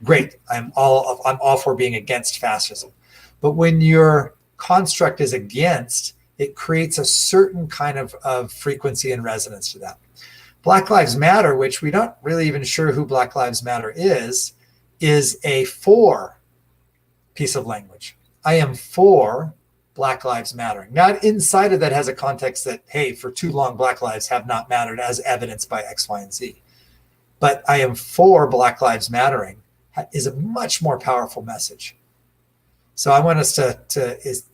Great. I'm all for being against fascism. But when your construct is against, it creates a certain kind of frequency and resonance to that. Black Lives Matter, which we don't really even sure who Black Lives Matter is a for piece of language. I am for Black Lives Mattering. Now, inside of that has a context that, hey, for too long, Black lives have not mattered as evidenced by X, Y, and Z. But I am for Black Lives Mattering is a much more powerful message. So I want us to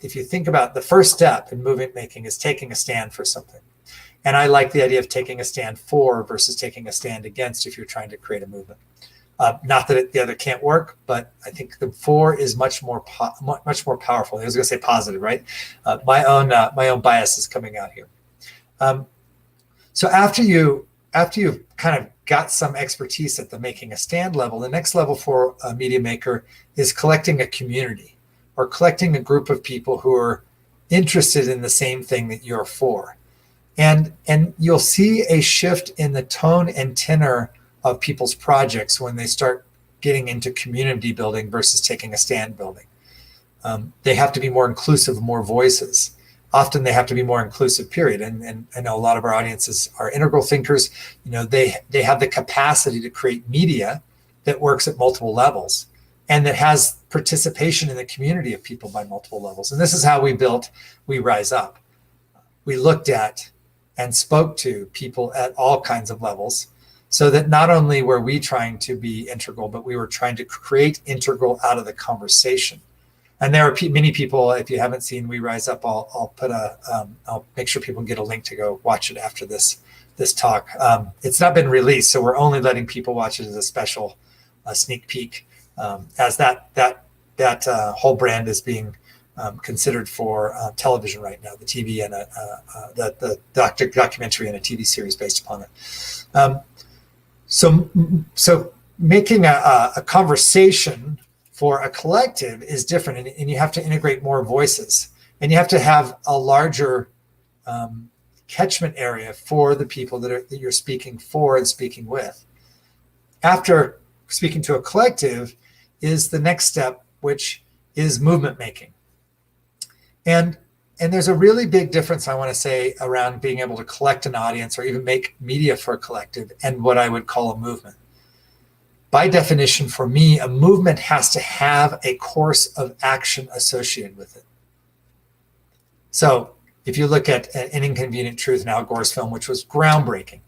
if you think about the first step in movement making is taking a stand for something. And I like the idea of taking a stand for versus taking a stand against if you're trying to create a movement. Not that the other can't work, but I think the for is much more powerful. I was going to say positive, right? My own bias is coming out here. So after you've kind of got some expertise at the making a stand level, the next level for a media maker is collecting a community or collecting a group of people who are interested in the same thing that you're for. And you'll see a shift in the tone and tenor of people's projects when they start getting into community building versus taking a stand building. They have to be more inclusive, more voices. Often they have to be more inclusive, period. And I know a lot of our audiences are integral thinkers. They have the capacity to create media that works at multiple levels and that has participation in the community of people by multiple levels. And this is how we built We Rise Up. We looked at and spoke to people at all kinds of levels so that not only were we trying to be integral, but we were trying to create integral out of the conversation. And there are many people, if you haven't seen We Rise Up, I'll make sure people get a link to go watch it after this talk. It's not been released, so we're only letting people watch it as a special sneak peek, as that whole brand is being considered for television right now, the TV and the documentary and a TV series based upon it. So making a conversation for a collective is different, and you have to integrate more voices, and you have to have a larger catchment area for the people that you're speaking for and speaking with. After speaking to a collective is the next step, which is movement making. And there's a really big difference, I want to say, around being able to collect an audience or even make media for a collective and what I would call a movement. By definition, for me, a movement has to have a course of action associated with it. So if you look at An Inconvenient Truth, Al Gore's film, which was groundbreaking,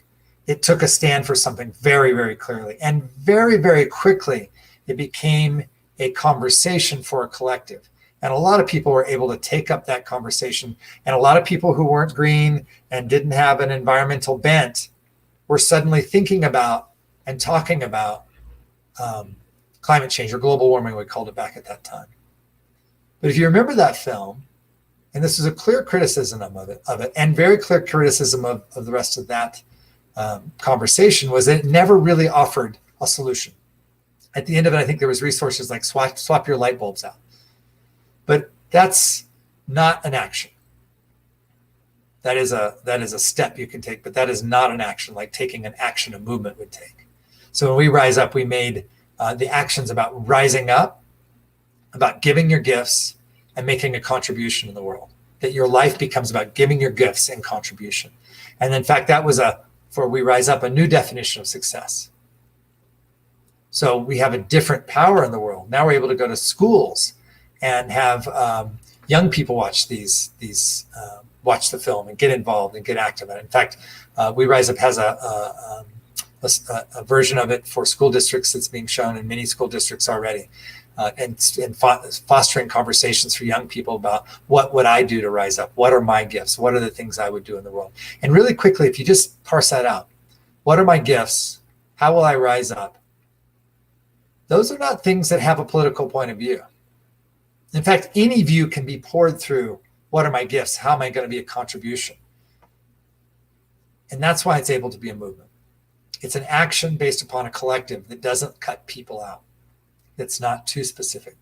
it took a stand for something very, very clearly. And very, very quickly, it became a conversation for a collective. And a lot of people were able to take up that conversation. And a lot of people who weren't green and didn't have an environmental bent were suddenly thinking about and talking about climate change, or global warming, we called it back at that time. But if you remember that film, and this is a clear criticism of it, and very clear criticism of the rest of that conversation, was that it never really offered a solution. At the end of it, I think there was resources like swap your light bulbs out. But that's not an action. That is a step you can take, but that is not an action like taking an action a movement would take. So when We Rise Up, we made The action's about rising up, about giving your gifts and making a contribution in the world. That your life becomes about giving your gifts and contribution. And in fact, that was for We Rise Up, a new definition of success. So we have a different power in the world. Now we're able to go to schools and have young people watch watch the film and get involved and get active in it. In fact, We Rise Up has a version of it for school districts that's being shown in many school districts already, and fostering conversations for young people about what would I do to rise up? What are my gifts? What are the things I would do in the world? And really quickly, if you just parse that out, what are my gifts? How will I rise up? Those are not things that have a political point of view. In fact, any view can be poured through, what are my gifts? How am I going to be a contribution? And that's why it's able to be a movement. It's an action based upon a collective that doesn't cut people out. That's not too specific.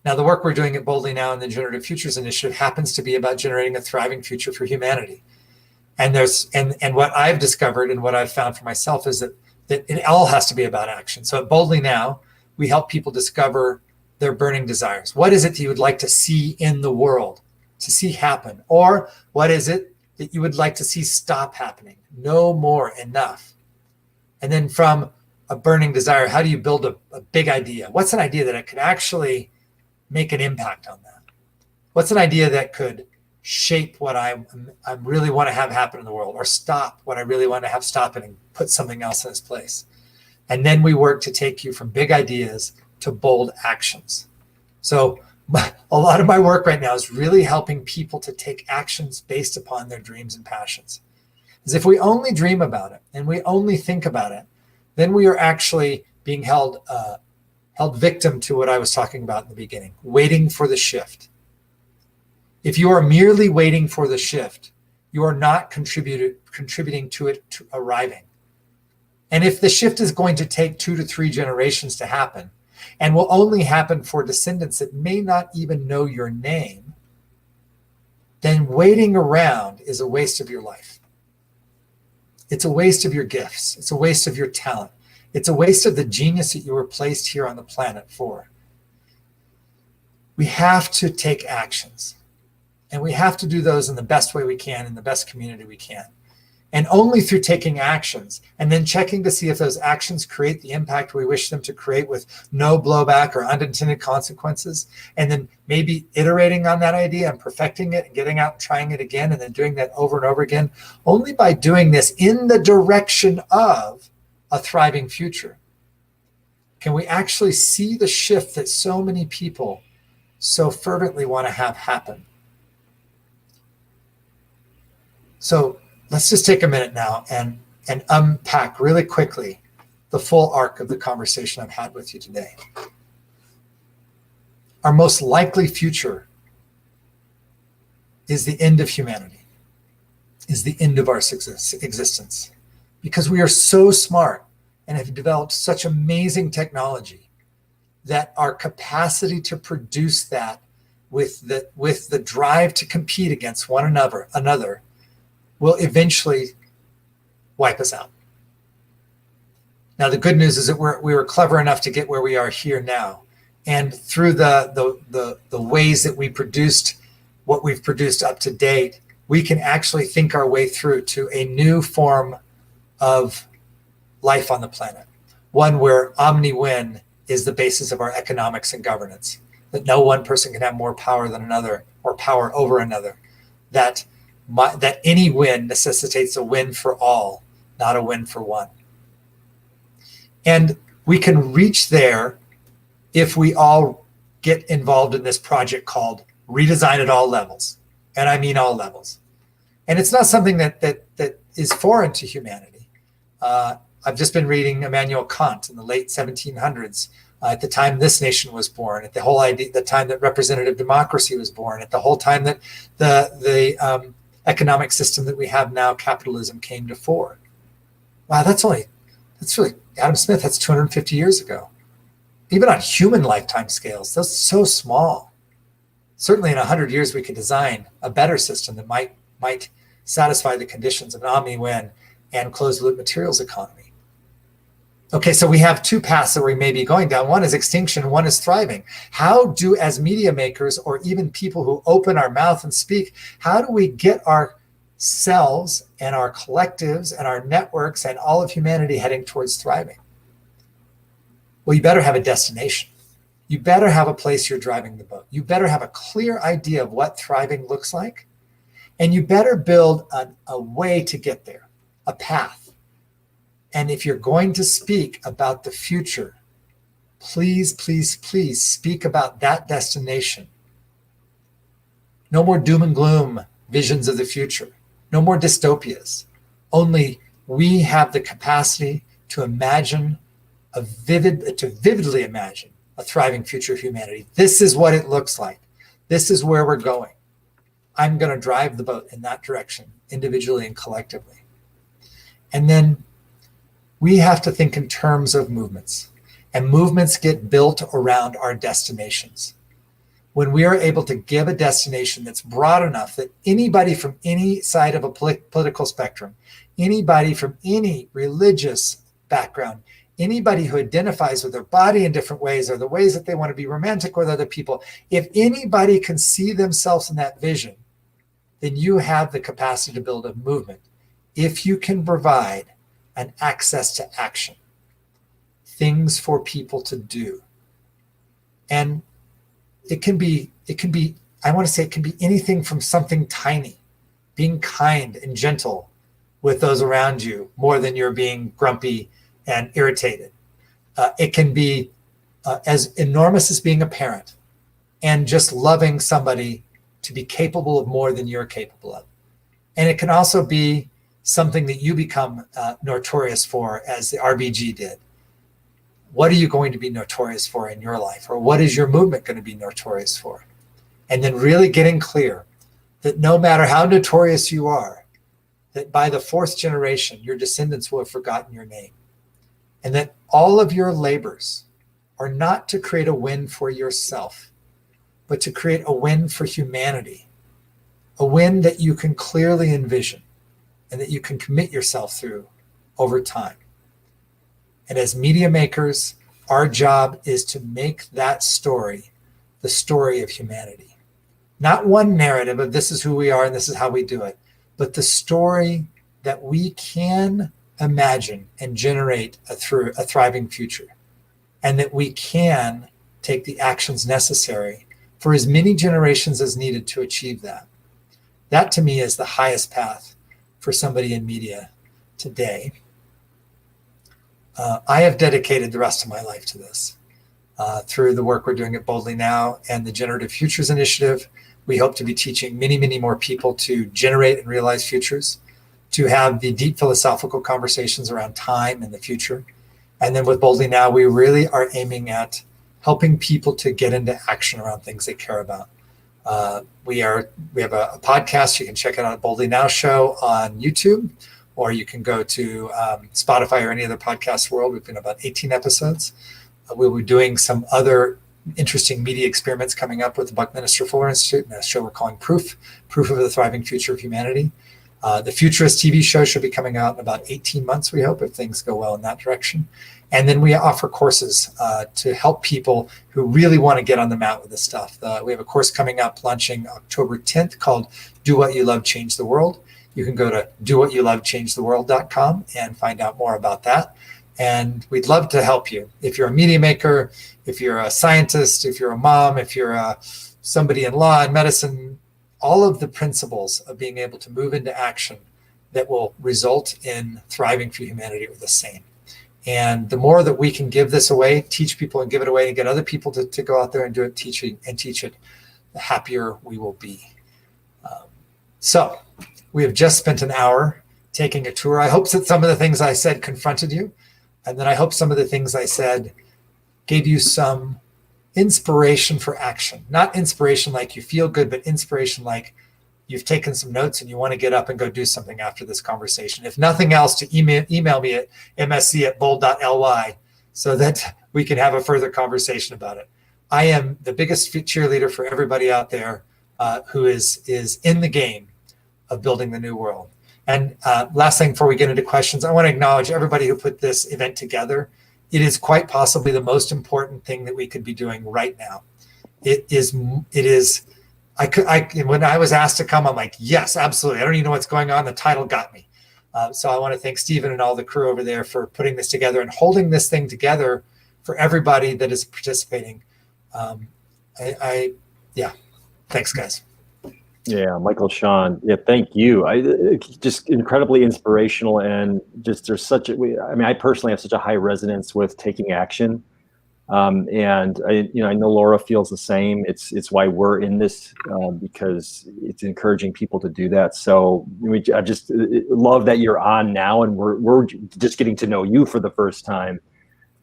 Now, the work we're doing at Boldly Now in the Generative Futures Initiative happens to be about generating a thriving future for humanity. And what I've discovered and what I've found for myself is that it all has to be about action. So at Boldly Now, we help people discover their burning desires. What is it that you would like to see in the world, to see happen? Or what is it that you would like to see stop happening? No more, enough. And then from a burning desire, how do you build a big idea? What's an idea that could actually make an impact on that? What's an idea that could shape what I really want to have happen in the world, or stop what I really want to have stop it and put something else in its place? And then we work to take you from big ideas to bold actions. So a lot of my work right now is really helping people to take actions based upon their dreams and passions. Because if we only dream about it and we only think about it, then we are actually being held victim to what I was talking about in the beginning, waiting for the shift. If you are merely waiting for the shift, you are not contributing to it arriving. And if the shift is going to take 2 to 3 generations to happen, and will only happen for descendants that may not even know your name, then waiting around is a waste of your life. It's a waste of your gifts. It's a waste of your talent. It's a waste of the genius that you were placed here on the planet for. We have to take actions, and we have to do those in the best way we can, in the best community we can. And only through taking actions and then checking to see if those actions create the impact we wish them to create with no blowback or unintended consequences, and then maybe iterating on that idea and perfecting it and getting out and trying it again and then doing that over and over again. Only by doing this in the direction of a thriving future can we actually see the shift that so many people so fervently want to have happen. So let's just take a minute now and unpack really quickly the full arc of the conversation I've had with you today. Our most likely future is the end of humanity, is the end of our existence, because we are so smart and have developed such amazing technology that our capacity to produce that with the drive to compete against one another will eventually wipe us out. Now, the good news is that we were clever enough to get where we are here now. And through the ways that we produced what we've produced up to date, we can actually think our way through to a new form of life on the planet. One where OmniWin is the basis of our economics and governance, that no one person can have more power than another or power over another, that any win necessitates a win for all, not a win for one. And we can reach there if we all get involved in this project called Redesign at all levels. And I mean all levels. And it's not something that is foreign to humanity. I've just been reading Immanuel Kant in the late 1700s, at the time this nation was born, at the time that representative democracy was born, at the whole time that the economic system that we have now, capitalism, came to fore. Wow, that's really, Adam Smith, that's 250 years ago. Even on human lifetime scales, that's so small. Certainly in 100 years, we could design a better system that might satisfy the conditions of an OmniWin and closed loop materials economy. Okay, so we have two paths that we may be going down. One is extinction, one is thriving. How do, as media makers, or even people who open our mouth and speak, how do we get ourselves and our collectives and our networks and all of humanity heading towards thriving? Well, you better have a destination. You better have a place you're driving the boat. You better have a clear idea of what thriving looks like. And you better build a way to get there, a path. And if you're going to speak about the future, please, please, please speak about that destination. No more doom and gloom visions of the future. No more dystopias. Only we have the capacity to imagine vividly imagine a thriving future of humanity. This is what it looks like. This is where we're going. I'm going to drive the boat in that direction, individually and collectively. And then we have to think in terms of movements, and movements get built around our destinations. When we are able to give a destination that's broad enough that anybody from any side of a political spectrum, anybody from any religious background, anybody who identifies with their body in different ways, or the ways that they want to be romantic with other people, if anybody can see themselves in that vision, then you have the capacity to build a movement. If you can provide an access to action, things for people to do. And it can be, I want to say it can be anything from something tiny, being kind and gentle with those around you more than you're being grumpy and irritated. It can be as enormous as being a parent and just loving somebody to be capable of more than you're capable of. And it can also be something that you become notorious for, as the RBG did. What are you going to be notorious for in your life? Or what is your movement going to be notorious for? And then really getting clear that no matter how notorious you are, that by the fourth generation, your descendants will have forgotten your name. And that all of your labors are not to create a win for yourself, but to create a win for humanity, a win that you can clearly envision and that you can commit yourself through over time. And as media makers, our job is to make that story the story of humanity. Not one narrative of this is who we are and this is how we do it, but the story that we can imagine and generate a thriving future, and that we can take the actions necessary for as many generations as needed to achieve that. That to me is the highest path for somebody in media today. I have dedicated the rest of my life to this. Through the work we're doing at Boldly Now and the Generative Futures Initiative, we hope to be teaching many, many more people to generate and realize futures, to have the deep philosophical conversations around time and the future. And then with Boldly Now, we really are aiming at helping people to get into action around things they care about. We have a podcast. You can check it out at Boldly Now Show on YouTube, or you can go to Spotify or any other podcast world. We've been about 18 episodes. We'll be doing some other interesting media experiments coming up with the Buckminster Fuller Institute, and a show we're calling Proof of the Thriving Future of Humanity. The Futurist TV show should be coming out in about 18 months, we hope, if things go well in that direction. And then we offer courses to help people who really want to get on the mat with this stuff. We have a course coming up launching October 10th called Do What You Love, Change the World. You can go to dowhatyoulovechangetheworld.com and find out more about that. And we'd love to help you. If you're a media maker, if you're a scientist, if you're a mom, if you're somebody in law and medicine, all of the principles of being able to move into action that will result in thriving for humanity are the same. And the more that we can give this away, teach people and give it away, and get other people to go out there and do it, teach it, the happier we will be. So we have just spent an hour taking a tour. I hope that some of the things I said confronted you. And then I hope some of the things I said gave you some inspiration for action. Not inspiration like you feel good, but inspiration like you've taken some notes and you want to get up and go do something after this conversation. If nothing else, to email me at msc@bold.ly so that we can have a further conversation about it. I am the biggest cheerleader for everybody out there who is in the game of building the new world. And last thing before we get into questions, I want to acknowledge everybody who put this event together. It is quite possibly the most important thing that we could be doing right now. It is. When I was asked to come, I'm like, yes, absolutely. I don't even know what's going on. The title got me. So I want to thank Stephen and all the crew over there for putting this together and holding this thing together for everybody that is participating. Yeah, thanks, guys. Yeah, Michael Shaun. Yeah, thank you. Just incredibly inspirational, and just there's such a. I mean, I personally have such a high resonance with taking action, and I know Laura feels the same. It's why we're in this, because it's encouraging people to do that. So I just love that you're on now, and we're just getting to know you for the first time,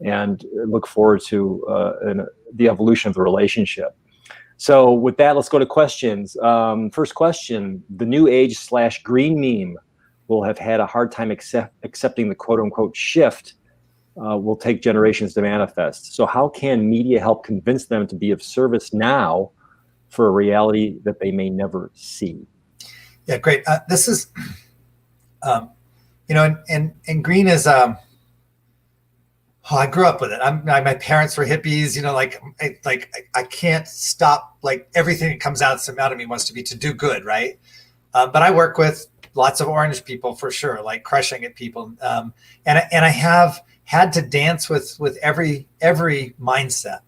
and look forward to the evolution of the relationship. So with that, let's go to questions. First question: the new age / green meme will have had a hard time accepting the quote unquote shift will take generations to manifest. So how can media help convince them to be of service now for a reality that they may never see? Yeah, great. This is, and green is, I grew up with it. My parents were hippies, I can't stop, like everything that comes out of me wants to be to do good. Right. But I work with lots of orange people for sure, like crushing at people. And I have had to dance with every mindset.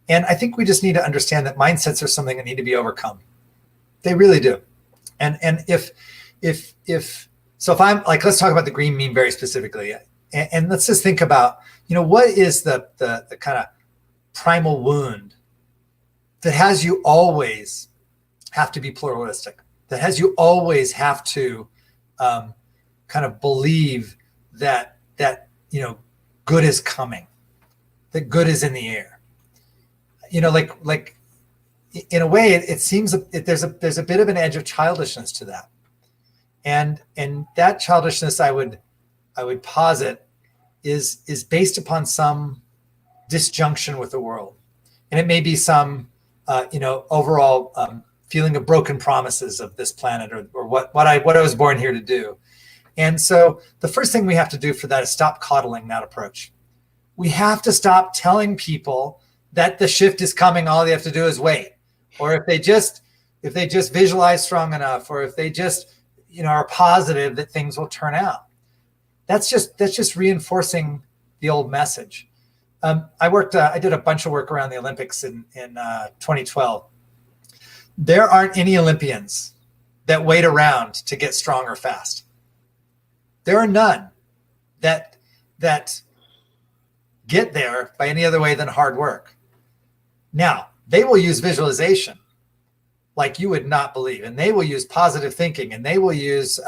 And I think we just need to understand that mindsets are something that need to be overcome. They really do. And if I'm like, let's talk about the green meme very specifically. And let's just think about, what is the kind of primal wound that has you always have to be pluralistic, that has you always have to kind of believe that good is coming, that good is in the air. Like in a way, it seems there's a bit of an edge of childishness to that, and that childishness I would posit is based upon some disjunction with the world, and it may be some overall feeling of broken promises of this planet, or what I was born here to do. And so the first thing we have to do for that is stop coddling that approach. We have to stop telling people that the shift is coming. All they have to do is wait, or if they just visualize strong enough, or if they just are positive that things will turn out. That's just reinforcing the old message. I did a bunch of work around the Olympics in 2012. There aren't any Olympians that wait around to get stronger fast. There are none that get there by any other way than hard work. Now, they will use visualization like you would not believe, and they will use positive thinking, and they will use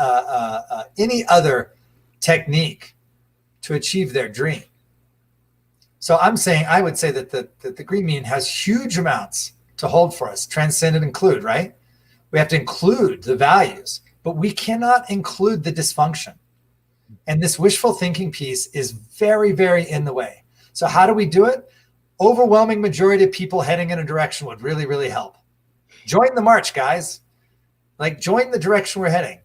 any other technique to achieve their dream. So I would say that the green mean has huge amounts to hold for us, transcend and include, right? We have to include the values, but we cannot include the dysfunction. And this wishful thinking piece is very, very in the way. So how do we do it? Overwhelming majority of people heading in a direction would really, really help. Join the march, guys. Like, join the direction we're heading.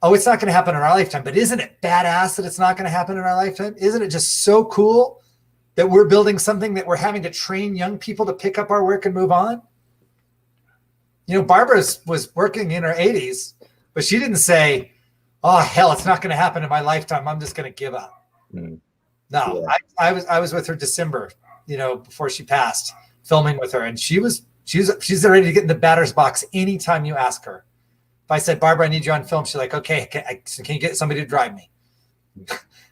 Oh, it's not going to happen in our lifetime, but isn't it badass that it's not going to happen in our lifetime? Isn't it just so cool that we're building something that we're having to train young people to pick up our work and move on? Barbara was working in her 80s, but she didn't say, oh, hell, it's not going to happen in my lifetime. I'm just going to give up. No, yeah. I was with her December, before she passed, filming with her. And she's ready to get in the batter's box anytime you ask her. If I said, Barbara, I need you on film, she's like, okay, can you get somebody to drive me?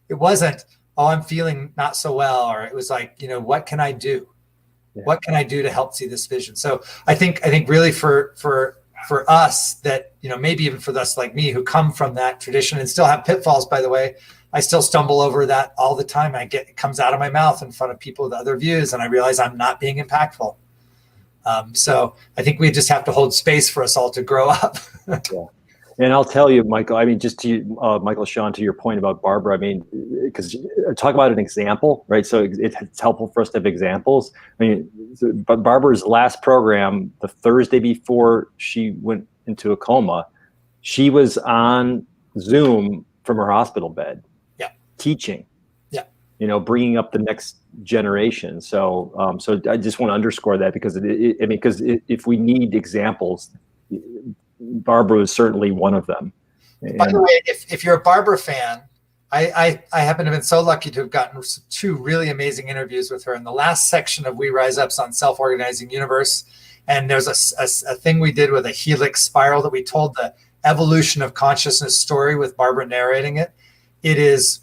It wasn't, oh, I'm feeling not so well. Or it was like, what can I do? Yeah. What can I do to help see this vision? So I think really for us that, maybe even for us like me who come from that tradition and still have pitfalls, by the way, I still stumble over that all the time. It comes out of my mouth in front of people with other views, and I realize I'm not being impactful. So I think we just have to hold space for us all to grow up. Yeah. And I'll tell you, Michael, I mean, just to Michael Shaun, to your point about Barbara, I mean, because talk about an example, right? So it's helpful for us to have examples. I mean, but Barbara's last program, the Thursday before she went into a coma, she was on Zoom from her hospital bed. Yeah. Teaching. Yeah. You know, bringing up the next generation. So, so I just want to underscore that because if we need examples, Barbara is certainly one of them. By the way, if you're a Barbara fan, I happen to have been so lucky to have gotten 2 really amazing interviews with her. In the last section of We Rise Up's on self-organizing universe, and there's a thing we did with a helix spiral that we told the evolution of consciousness story with Barbara narrating it. It is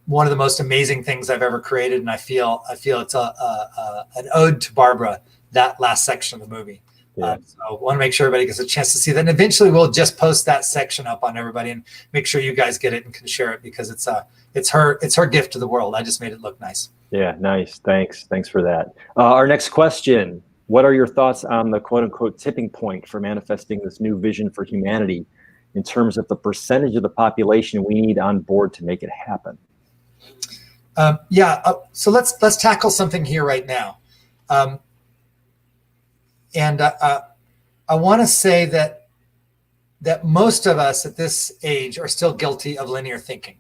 one of the most amazing things I've ever created, and I feel it's an ode to Barbara, that last section of the movie. Yeah. So I want to make sure everybody gets a chance to see that. And eventually we'll just post that section up on everybody and make sure you guys get it and can share it, because it's her gift to the world. I just made it look nice. Yeah, nice. Thanks for that. Our next question: what are your thoughts on the quote unquote tipping point for manifesting this new vision for humanity in terms of the percentage of the population we need on board to make it happen? So let's tackle something here right now. And I want to say that most of us at this age are still guilty of linear thinking.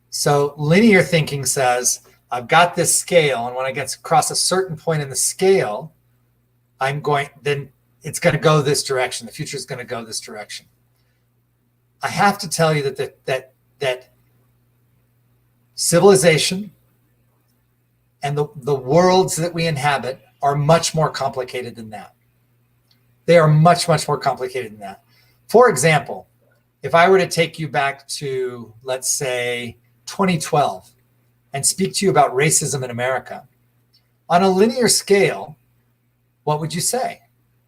So linear thinking says, I've got this scale, and when I get across a certain point in the scale, then it's going to go this direction. The future is going to go this direction. I have to tell you that civilization and the worlds that we inhabit are much more complicated than that. They are much, much more complicated than that. For example, if I were to take you back to, let's say, 2012 and speak to you about racism in America, on a linear scale, what would you say?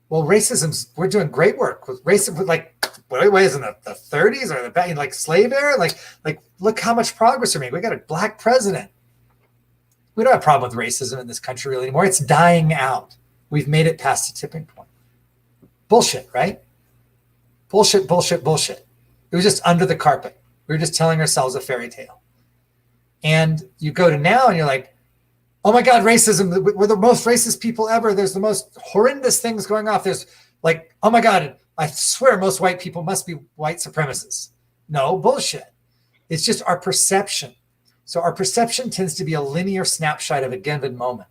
Well, we're doing great work with racism, like, what is in the 30s or the slave era? Like, look how much progress we're making. We got a black president. We don't have a problem with racism in this country really anymore. It's dying out. We've made it past the tipping point. Bullshit, right? Bullshit. It was just under the carpet. We were just telling ourselves a fairy tale. And you go to now and you're like, oh my God, racism, we're the most racist people ever. There's the most horrendous things going on. There's like, oh my God, I swear most white people must be white supremacists. No, bullshit. It's just our perception. So our perception tends to be a linear snapshot of a given moment.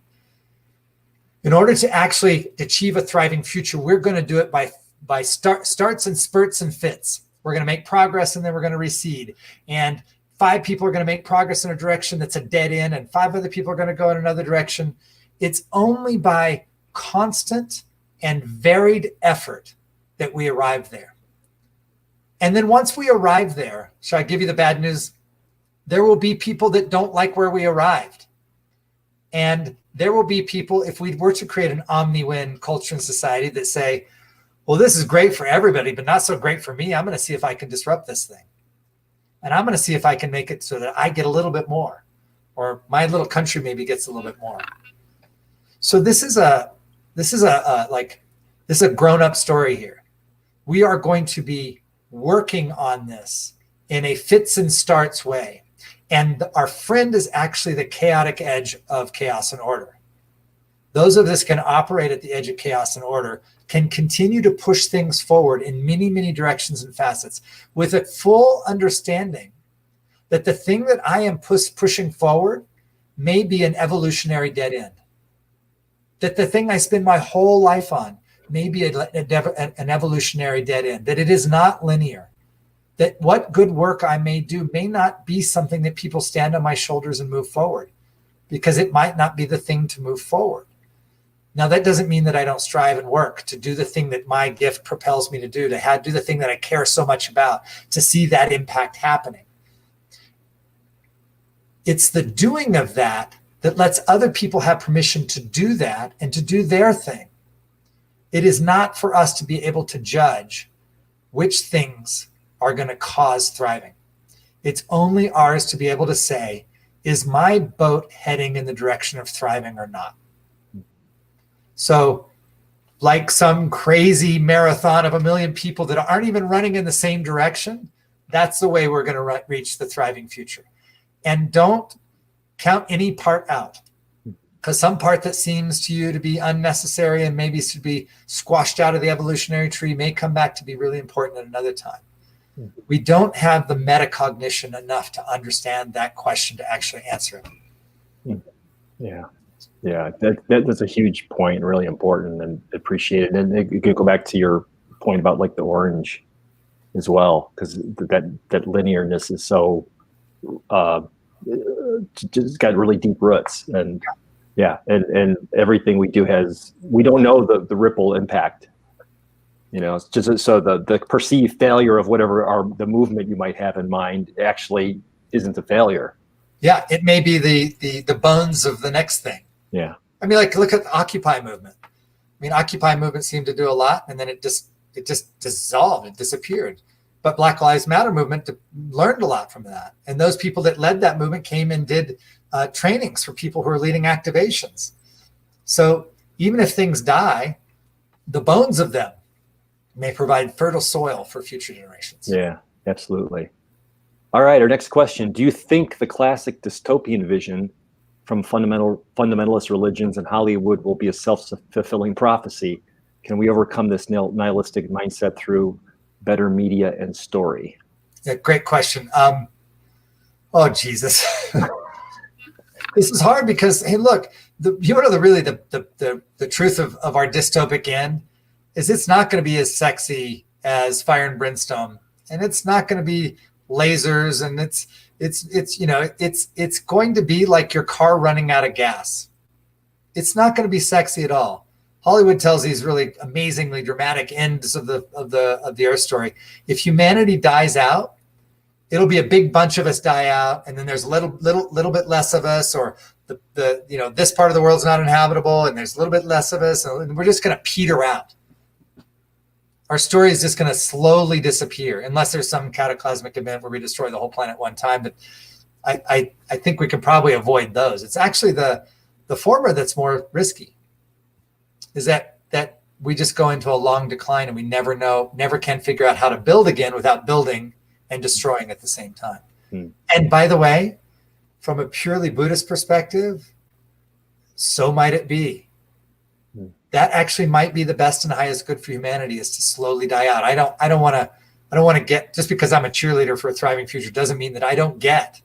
In order to actually achieve a thriving future, we're going to do it by starts and spurts and fits. We're going to make progress and then we're going to recede. And 5 people are going to make progress in a direction that's a dead end, and 5 other people are going to go in another direction. It's only by constant and varied effort that we arrive there. And then once we arrive there, shall I give you the bad news? There will be people that don't like where we arrived. And there will be people, if we were to create an OmniWin culture and society, that say, well, this is great for everybody, but not so great for me. I'm going to see if I can disrupt this thing. And I'm going to see if I can make it so that I get a little bit more, or my little country maybe gets a little bit more. So this is a grown-up story here. We are going to be working on this in a fits and starts way. And our friend is actually the chaotic edge of chaos and order. Those of us can operate at the edge of chaos and order, can continue to push things forward in many, many directions and facets with a full understanding that the thing that I am pushing forward may be an evolutionary dead end. That the thing I spend my whole life on may be an evolutionary dead end, that it is not linear. That what good work I may do may not be something that people stand on my shoulders and move forward, because it might not be the thing to move forward. Now, that doesn't mean that I don't strive and work to do the thing that my gift propels me to do the thing that I care so much about, to see that impact happening. It's the doing of that that lets other people have permission to do that and to do their thing. It is not for us to be able to judge which things are going to cause thriving. It's only ours to be able to say, is my boat heading in the direction of thriving or not? So like some crazy marathon of 1 million people that aren't even running in the same direction, that's the way we're going to reach the thriving future. And don't count any part out. because some part that seems to you to be unnecessary and maybe should be squashed out of the evolutionary tree may come back to be really important at another time. We don't have the metacognition enough to understand that question to actually answer it. Yeah. Yeah, that's a huge point, really important and appreciated. And you could go back to your point about like the orange as well, because that linearness is so just got really deep roots. And yeah, and everything we do we don't know the ripple impact. It's just so the perceived failure of whatever the movement you might have in mind actually isn't a failure. Yeah, it may be the bones of the next thing. Yeah. I mean, like, look at the Occupy movement. I mean, Occupy movement seemed to do a lot, and then it just dissolved, it disappeared. But Black Lives Matter movement learned a lot from that. And those people that led that movement came and did trainings for people who are leading activations. So even if things die, the bones of them may provide fertile soil for future generations. Yeah, absolutely. All right, our next question. Do you think the classic dystopian vision from fundamentalist religions and Hollywood will be a self-fulfilling prophecy? Can we overcome this nihilistic mindset through better media and story? Yeah, great question. Oh, Jesus. This is hard because, hey, look, the truth of our dystopic end is it's not going to be as sexy as fire and brimstone, and it's not going to be lasers, and it's going to be like your car running out of gas. It's not going to be sexy at all. Hollywood tells these really amazingly dramatic ends of the Earth story. If humanity dies out, it'll be a big bunch of us die out, and then there's a little bit less of us, or this part of the world's not inhabitable, and there's a little bit less of us, and we're just going to peter out. Our story is just going to slowly disappear unless there's some cataclysmic event where we destroy the whole planet one time. But I think we can probably avoid those. It's actually the former that's more risky, is that we just go into a long decline and we never can figure out how to build again without building and destroying at the same time. And by the way, from a purely Buddhist perspective, so might it be. That actually might be the best and highest good for humanity, is to slowly die out. I don't want to get, just because I'm a cheerleader for a thriving future doesn't mean that I don't get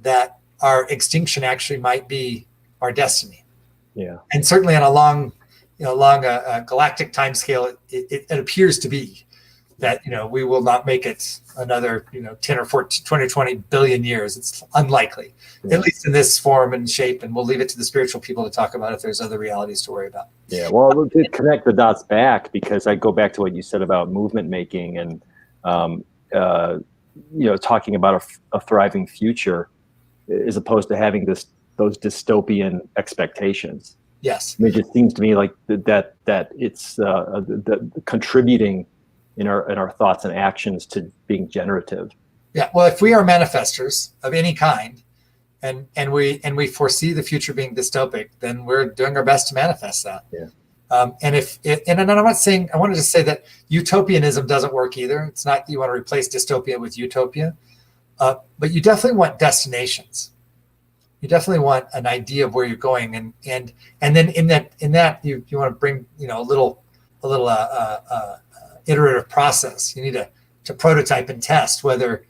that our extinction actually might be our destiny. Yeah. And certainly on a long galactic timescale, it appears to be that, we will not make it another, 10 or 14, 20 or 20 billion years. It's unlikely, at least in this form and shape. And we'll leave it to the spiritual people to talk about if there's other realities to worry about. Yeah, well, to connect the dots back, because I go back to what you said about movement making and, talking about a thriving future as opposed to having those dystopian expectations. Yes. It just seems to me like that it's the contributing in our thoughts and actions to being generative. Yeah. Well, if we are manifestors of any kind, and we foresee the future being dystopic, then we're doing our best to manifest that. Yeah. And I'm not saying, I wanted to say that utopianism doesn't work either. It's not you want to replace dystopia with utopia, but you definitely want destinations. You definitely want an idea of where you're going, and then in that you want to bring a little iterative process. You need to prototype and test whether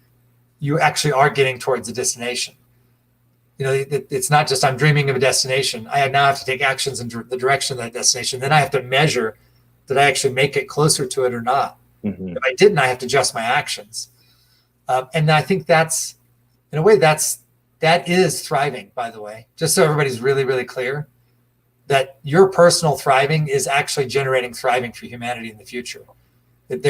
you actually are getting towards a destination. It's not just I'm dreaming of a destination. I now have to take actions in the direction of that destination. Then I have to measure that I actually make it closer to it or not. Mm-hmm. If I didn't, I have to adjust my actions. And I think that's, in a way, that is thriving, by the way, just so everybody's really, really clear that your personal thriving is actually generating thriving for humanity in the future. That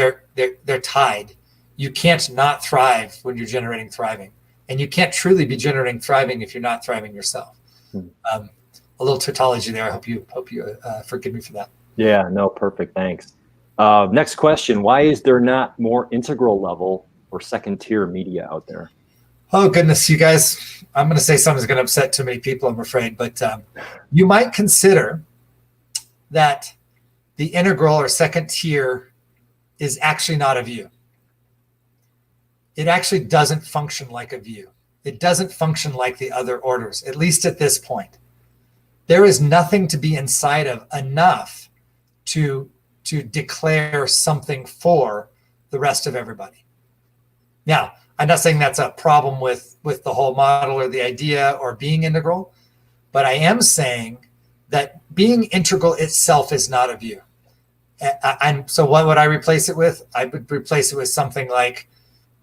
they're tied. You can't not thrive when you're generating thriving. And you can't truly be generating thriving if you're not thriving yourself. A little tautology there. I hope you forgive me for that. Yeah, no, perfect. Thanks. Next question. Why is there not more integral level or second tier media out there? Oh, goodness, you guys. I'm going to say something's going to upset too many people, I'm afraid. But you might consider that the integral or second tier is actually not a view. It actually doesn't function like a view. It doesn't function like the other orders, at least at this point. There is nothing to be inside of enough to declare something for the rest of everybody. Now, I'm not saying that's a problem with the whole model or the idea or being integral, but I am saying that being integral itself is not a view. So what would I replace it with? I would replace it with something like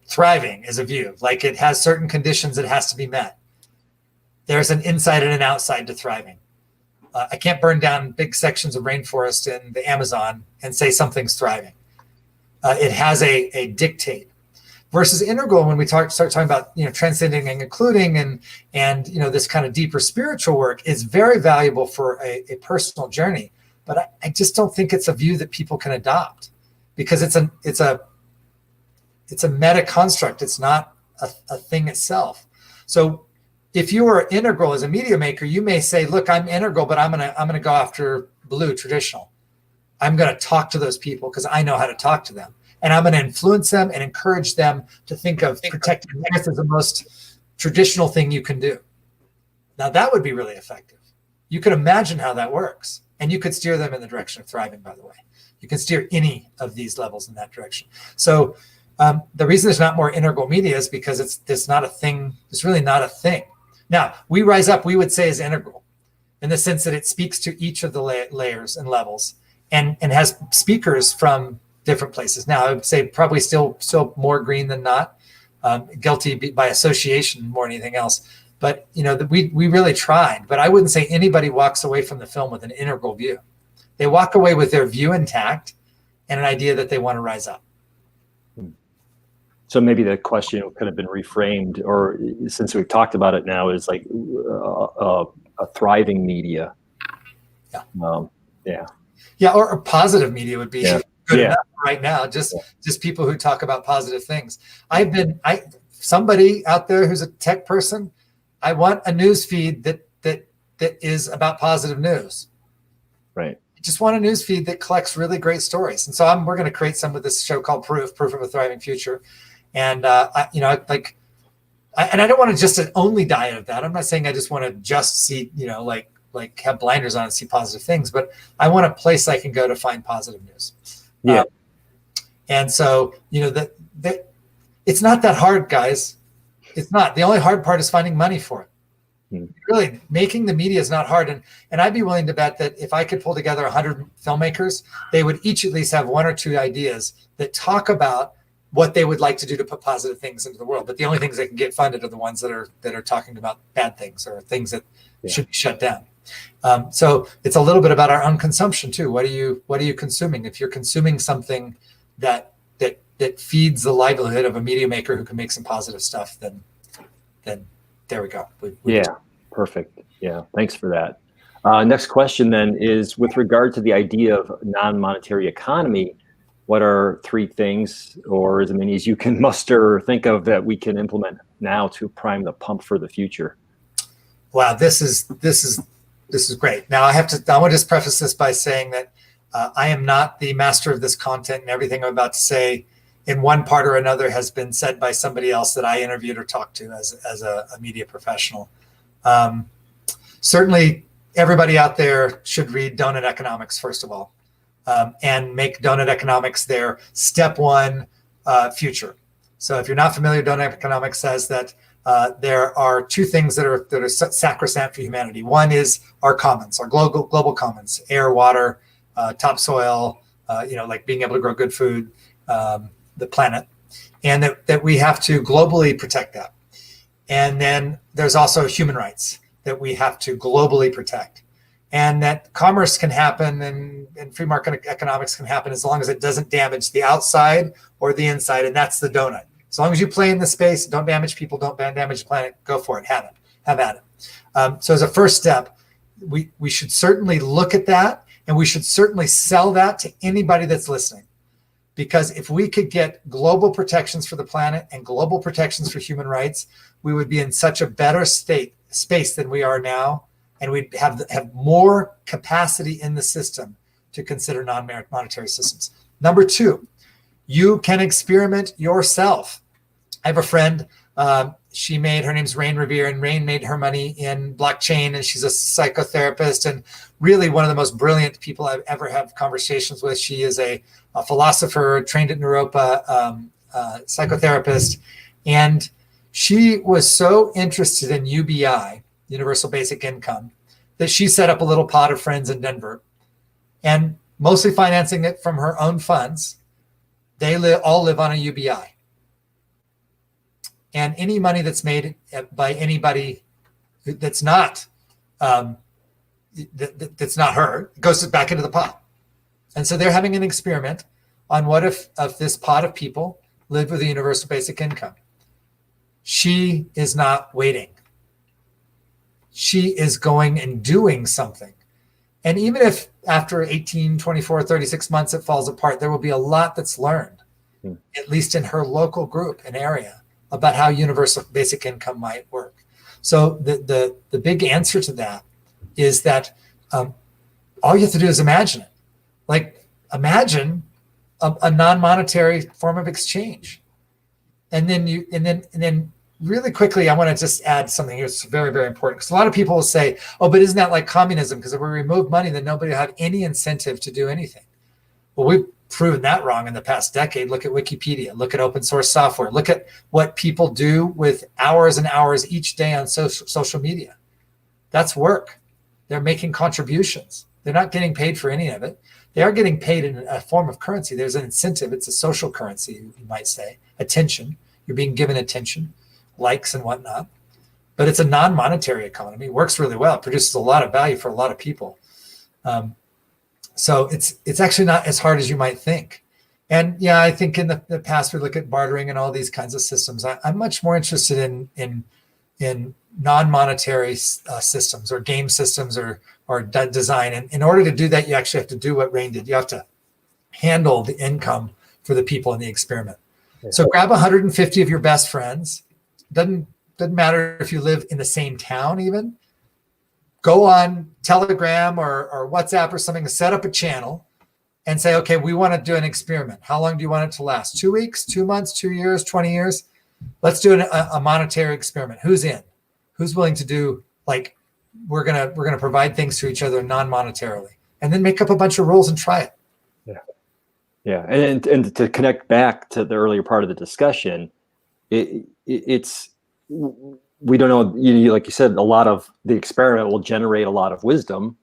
thriving is a view. Like it has certain conditions that has to be met. There's an inside and an outside to thriving. I can't burn down big sections of rainforest in the Amazon and say something's thriving. It has a dictate. Versus integral, when we start talking about transcending and including and this kind of deeper spiritual work, is very valuable for a personal journey. But I just don't think it's a view that people can adopt, because it's a meta construct. It's not a thing itself. So if you are integral as a media maker, you may say, look, I'm integral, but I'm gonna go after blue traditional. I'm gonna talk to those people because I know how to talk to them. And I'm going to influence them and encourage them to think of protecting Earth as the most traditional thing you can do. Now, that would be really effective. You could imagine how that works. And you could steer them in the direction of thriving, by the way. You can steer any of these levels in that direction. So the reason there's not more integral media is because it's not a thing. It's really not a thing. Now, We Rise Up, we would say, is integral in the sense that it speaks to each of the layers and levels and has speakers from different places. Now, I would say probably still more green than not, guilty by association more than anything else. But we really tried. But I wouldn't say anybody walks away from the film with an integral view. They walk away with their view intact and an idea that they want to rise up. So maybe the question could have been reframed, or since we've talked about it now, is like a thriving media. Yeah, or positive media would be. Yeah. Good enough right now, just people who talk about positive things. Somebody out there who's a tech person, I want a news feed that is about positive news. Right. I just want a news feed that collects really great stories. And so we're going to create some with this show called Proof of a Thriving Future. And I don't want to just an only diet of that. I'm not saying I just want to just see, like have blinders on and see positive things, but I want a place I can go to find positive news. Yeah. And so, that it's not that hard, guys. It's not. The only hard part is finding money for it. Really, making the media is not hard. And I'd be willing to bet that if I could pull together 100 filmmakers, they would each at least have one or two ideas that talk about what they would like to do to put positive things into the world. But the only things that can get funded are the ones that are talking about bad things or things that should be shut down. So it's a little bit about our own consumption too. What are you consuming? If you're consuming something that feeds the livelihood of a media maker who can make some positive stuff, then there we go. Perfect. Yeah, thanks for that. Next question then is, with regard to the idea of non-monetary economy, what are 3 things, or as many as you can muster or think of, that we can implement now to prime the pump for the future? Wow, this is great. Now I want to just preface this by saying that I am not the master of this content, and everything I'm about to say in one part or another has been said by somebody else that I interviewed or talked to as a media professional. Certainly everybody out there should read Donut Economics, first of all, and make Donut Economics their step 1 future. So if you're not familiar, Donut Economics says that there are 2 things that are sacrosanct for humanity. One is our commons, our global commons: air, water, topsoil, like being able to grow good food, the planet, and that we have to globally protect that. And then there's also human rights that we have to globally protect, and that commerce can happen and free market economics can happen as long as it doesn't damage the outside or the inside, and that's the donut. As long as you play in the space, don't damage people, don't damage the planet, go for it, have at it. So as a first step, we should certainly look at that, and we should certainly sell that to anybody that's listening. Because if we could get global protections for the planet and global protections for human rights, we would be in such a better space than we are now, and we'd have more capacity in the system to consider non-monetary systems. Number 2, you can experiment yourself. I have a friend Her name's Rain Revere, and Rain made her money in blockchain, and she's a psychotherapist and really one of the most brilliant people I've ever had conversations with. She is a philosopher, trained at Naropa, psychotherapist, and she was so interested in UBI, Universal Basic Income, that she set up a little pot of friends in Denver, and mostly financing it from her own funds. They all live on a UBI. And any money that's made by anybody that's not that's not her goes back into the pot. And so they're having an experiment on what if this pot of people lived with a universal basic income. She is not waiting. She is going and doing something. And even if after 18, 24, 36 months it falls apart, there will be a lot that's learned, at least in her local group and area, about how universal basic income might work. So the big answer to that is that all you have to do is imagine it. Like, imagine a non-monetary form of exchange. And then really quickly, I want to just add something here. It's very, very important, because a lot of people will say, oh, but isn't that like communism? Because if we remove money, then nobody will have any incentive to do anything. Well, we've proven that wrong in the past decade. Look at Wikipedia, look at open source software, look at what people do with hours and hours each day on social media. That's work. They're making contributions. They're not getting paid for any of it. They are getting paid in a form of currency. There's an incentive. It's a social currency, you might say. Attention. You're being given attention, likes and whatnot. But it's a non-monetary economy. It works really well. It produces a lot of value for a lot of people. So it's actually not as hard as you might think. And yeah, I think in the past we look at bartering and all these kinds of systems. I'm much more interested in non-monetary systems or game systems or design. And in order to do that, you actually have to do what Rain did. You have to handle the income for the people in the experiment. Yeah. So grab 150 of your best friends. Doesn't matter if you live in the same town even. Go on Telegram or WhatsApp or something, set up a channel and say, okay, we want to do an experiment. How long do you want it to last? 2 weeks, 2 months, 2 years, 20 years? Let's do a monetary experiment. Who's in? Who's willing to do, like, we're gonna provide things to each other non-monetarily, and then make up a bunch of rules and try it. Yeah. And to connect back to the earlier part of the discussion, it's we don't know, like you said, a lot of the experiment will generate a lot of wisdom,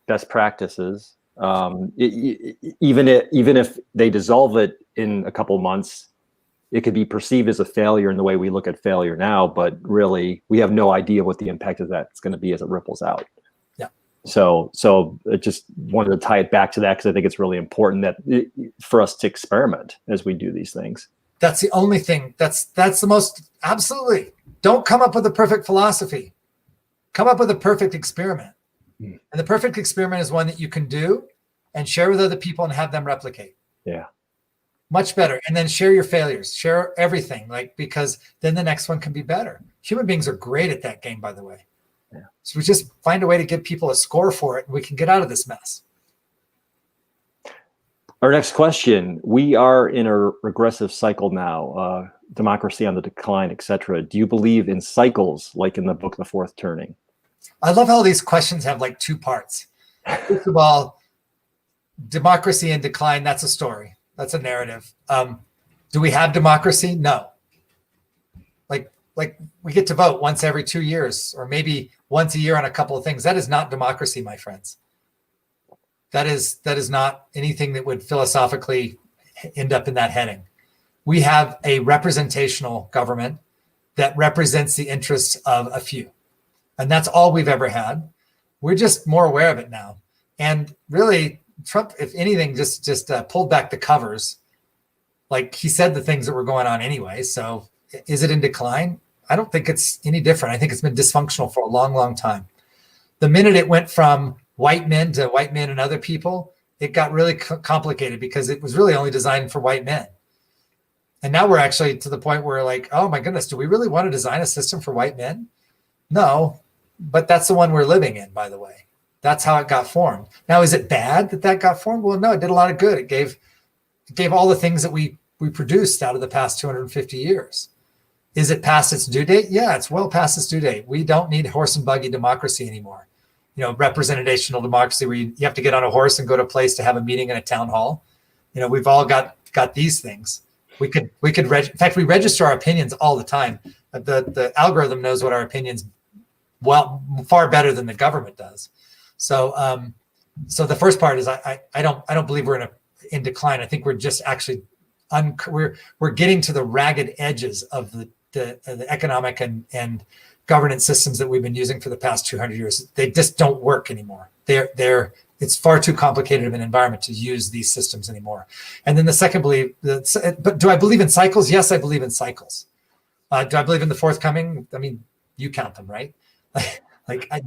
best practices. Even if they dissolve it in a couple months, it could be perceived as a failure in the way we look at failure now, but really we have no idea what the impact of that's going to be as it ripples out. Yeah. So I just wanted to tie it back to that, because I think it's really important for us to experiment as we do these things. That's the only thing. That's the most, absolutely. Don't come up with a perfect philosophy. Come up with a perfect experiment. And the perfect experiment is one that you can do and share with other people and have them replicate. Yeah. Much better. And then share your failures, share everything, because then the next one can be better. Human beings are great at that game, by the way. Yeah. So we just find a way to give people a score for it, and we can get out of this mess. Our next question: we are in a regressive cycle now, democracy on the decline, etc. Do you believe in cycles like in the book, The Fourth Turning? I love how these questions have like two parts. First of all, democracy in decline, that's a story. That's a narrative. Do we have democracy? No. Like we get to vote once every 2 years, or maybe once a year on a couple of things. That is not democracy, my friends. That is not anything that would philosophically end up in that heading. We have a representational government that represents the interests of a few. And that's all we've ever had. We're just more aware of it now. And really, Trump, if anything, just pulled back the covers. Like, he said the things that were going on anyway. So is it in decline? I don't think it's any different. I think it's been dysfunctional for a long, long time. The minute it went from white men to white men and other people, it got really complicated, because it was really only designed for white men. And now we're actually to the point where, like, oh my goodness, do we really want to design a system for white men? No, but that's the one we're living in, by the way. That's how it got formed. Now, is it bad that got formed? Well, no, it did a lot of good. It gave all the things that we produced out of the past 250 years. Is it past its due date? Yeah, it's well past its due date. We don't need horse and buggy democracy anymore. Representational democracy where you have to get on a horse and go to a place to have a meeting in a town hall. We've all got these things. We could in fact, we register our opinions all the time. The algorithm knows what our opinions far better than the government does. So the first part is I don't believe we're in decline. I think we're just actually we're getting to the ragged edges of the economic and governance systems that we've been using for the past 200 years. They just don't work anymore. It's far too complicated of an environment to use these systems anymore. And then the second belief, but do I believe in cycles? Yes, I believe in cycles. Do I believe in the forthcoming? I mean, you count them, right?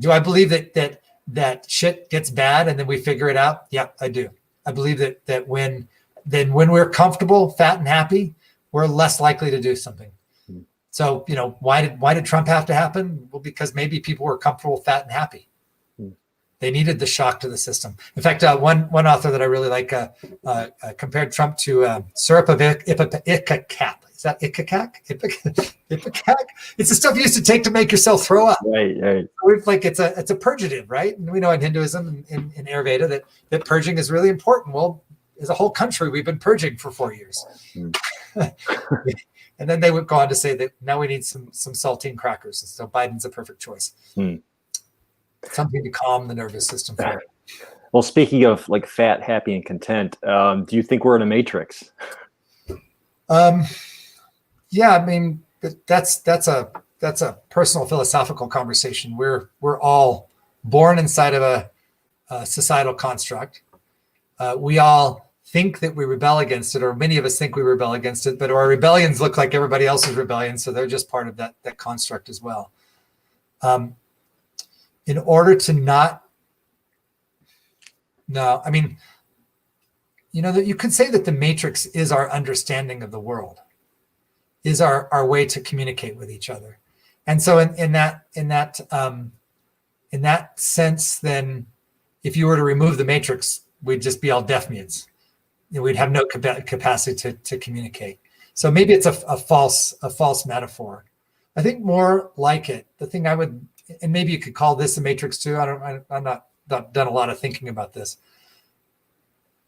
Do I believe that shit gets bad and then we figure it out? Yeah, I do. I believe that when we're comfortable, fat, and happy, we're less likely to do something. So, why did Trump have to happen? Well, because maybe people were comfortable, fat, and happy. They needed the shock to the system. In fact, one author that I really like compared Trump to syrup of ipecac. Is that ipecac? Ipecac? It's the stuff you used to take to make yourself throw up. Right. It's a purgative, right? And we know in Hinduism and in Ayurveda that purging is really important. Well, as a whole country, we've been purging for 4 years. And then they would go on to say that now we need some saltine crackers. So Biden's a perfect choice. Something to calm the nervous system. Well, speaking of like fat, happy, and content, do you think we're in a matrix? Yeah, I mean, that's a personal philosophical conversation. We're all born inside of a societal construct. We all think that we rebel against it, or many of us think we rebel against it, but our rebellions look like everybody else's rebellions, so they're just part of that construct as well. In order to that you could say that the matrix is our understanding of the world, is our way to communicate with each other. And so in that sense, then if you were to remove the matrix, we'd just be all deaf mutes. We'd have no capacity to communicate. So maybe it's a false metaphor. I think more like it, the thing I would, and maybe you could call this a matrix too. I'm not done a lot of thinking about this,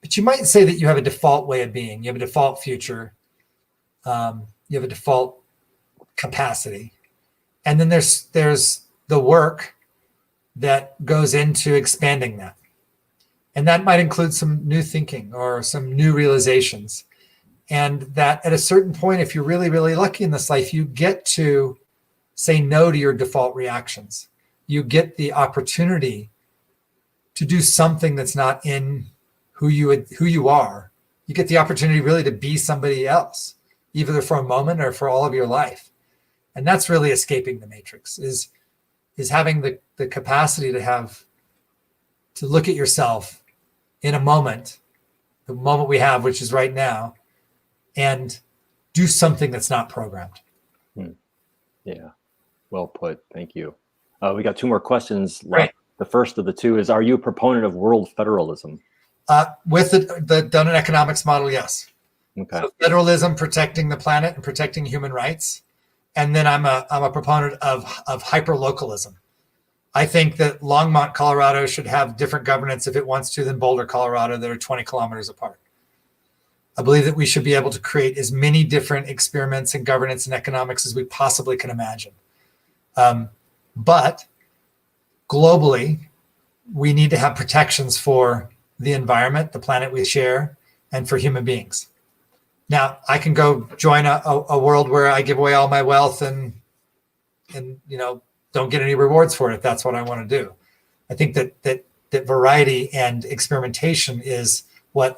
but you might say that you have a default way of being. You have a default future. You have a default capacity, and then there's the work that goes into expanding that, and that might include some new thinking or some new realizations. And that at a certain point, if you're really, really lucky in this life, you get to say no to your default reactions. You get the opportunity to do something that's not in who you are. You get the opportunity really to be somebody else, either for a moment or for all of your life. And that's really escaping the matrix, is having the capacity to look at yourself in a moment, the moment we have, which is right now, and do something that's not programmed. Yeah, well put. Thank you. We got two more questions left. Right. The first of the two is, are you a proponent of world federalism? With the donut economics model, yes. Okay. So federalism, protecting the planet and protecting human rights. And then I'm a proponent of hyper-localism. I think that Longmont, Colorado should have different governance if it wants to than Boulder, Colorado, that are 20 kilometers apart. I believe that we should be able to create as many different experiments in governance and economics as we possibly can imagine. But globally, we need to have protections for the environment, the planet we share, and for human beings. Now, I can go join a world where I give away all my wealth and don't get any rewards for it if that's what I want to do. I think that variety and experimentation is what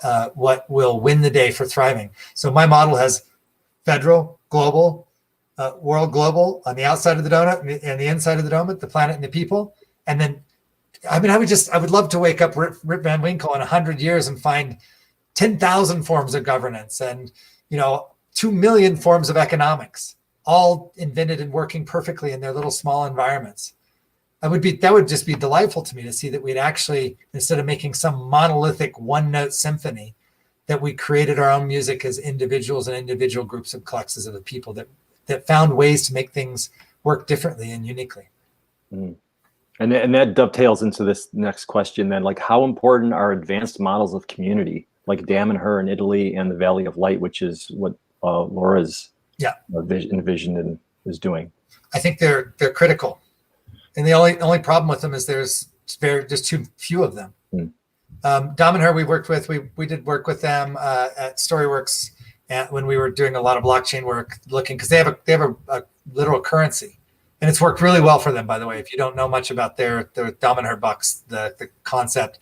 will win the day for thriving. So my model has federal, global, world global on the outside of the donut and the inside of the donut, the planet and the people. And then, I would love to wake up Rip Van Winkle in 100 years and find 10,000 forms of governance and 2 million forms of economics, all invented and working perfectly in their little small environments. That would just be delightful to me to see that we'd actually, instead of making some monolithic one-note symphony, that we created our own music as individuals and individual groups of collections of the people that that found ways to make things work differently and uniquely. Mm. And that dovetails into this next question then, like how important are advanced models of community, like Damanhur in Italy and the Valley of Light, which is what Laura's envisioned and is doing? I think they're critical. And the only problem with them is there's too few of them. Mm. Damanhur we worked with, we did work with them at Storyworks when we were doing a lot of blockchain work, looking, because they have a literal currency. And it's worked really well for them, by the way. If you don't know much about their Damanhur bucks, the concept,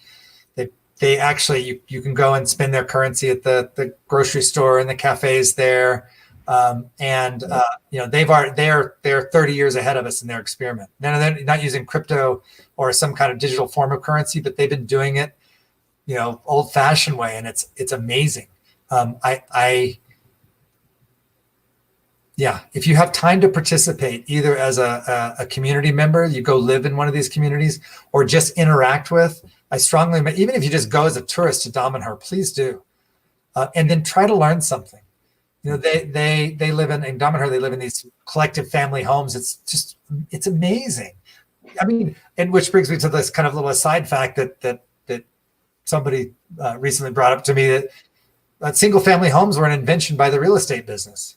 they actually, you can go and spend their currency at the grocery store and the cafes there. They're 30 years ahead of us in their experiment. Now, they're not using crypto or some kind of digital form of currency, but they've been doing it, old fashioned way. And it's amazing. If you have time to participate, either as a community member, you go live in one of these communities, or just interact with, I strongly, even if you just go as a tourist to Damanhur, please do. And then try to learn something. They live in Damanhur, they live in these collective family homes. It's amazing. I mean, and which brings me to this kind of little aside fact that somebody recently brought up to me, that single family homes were an invention by the real estate business.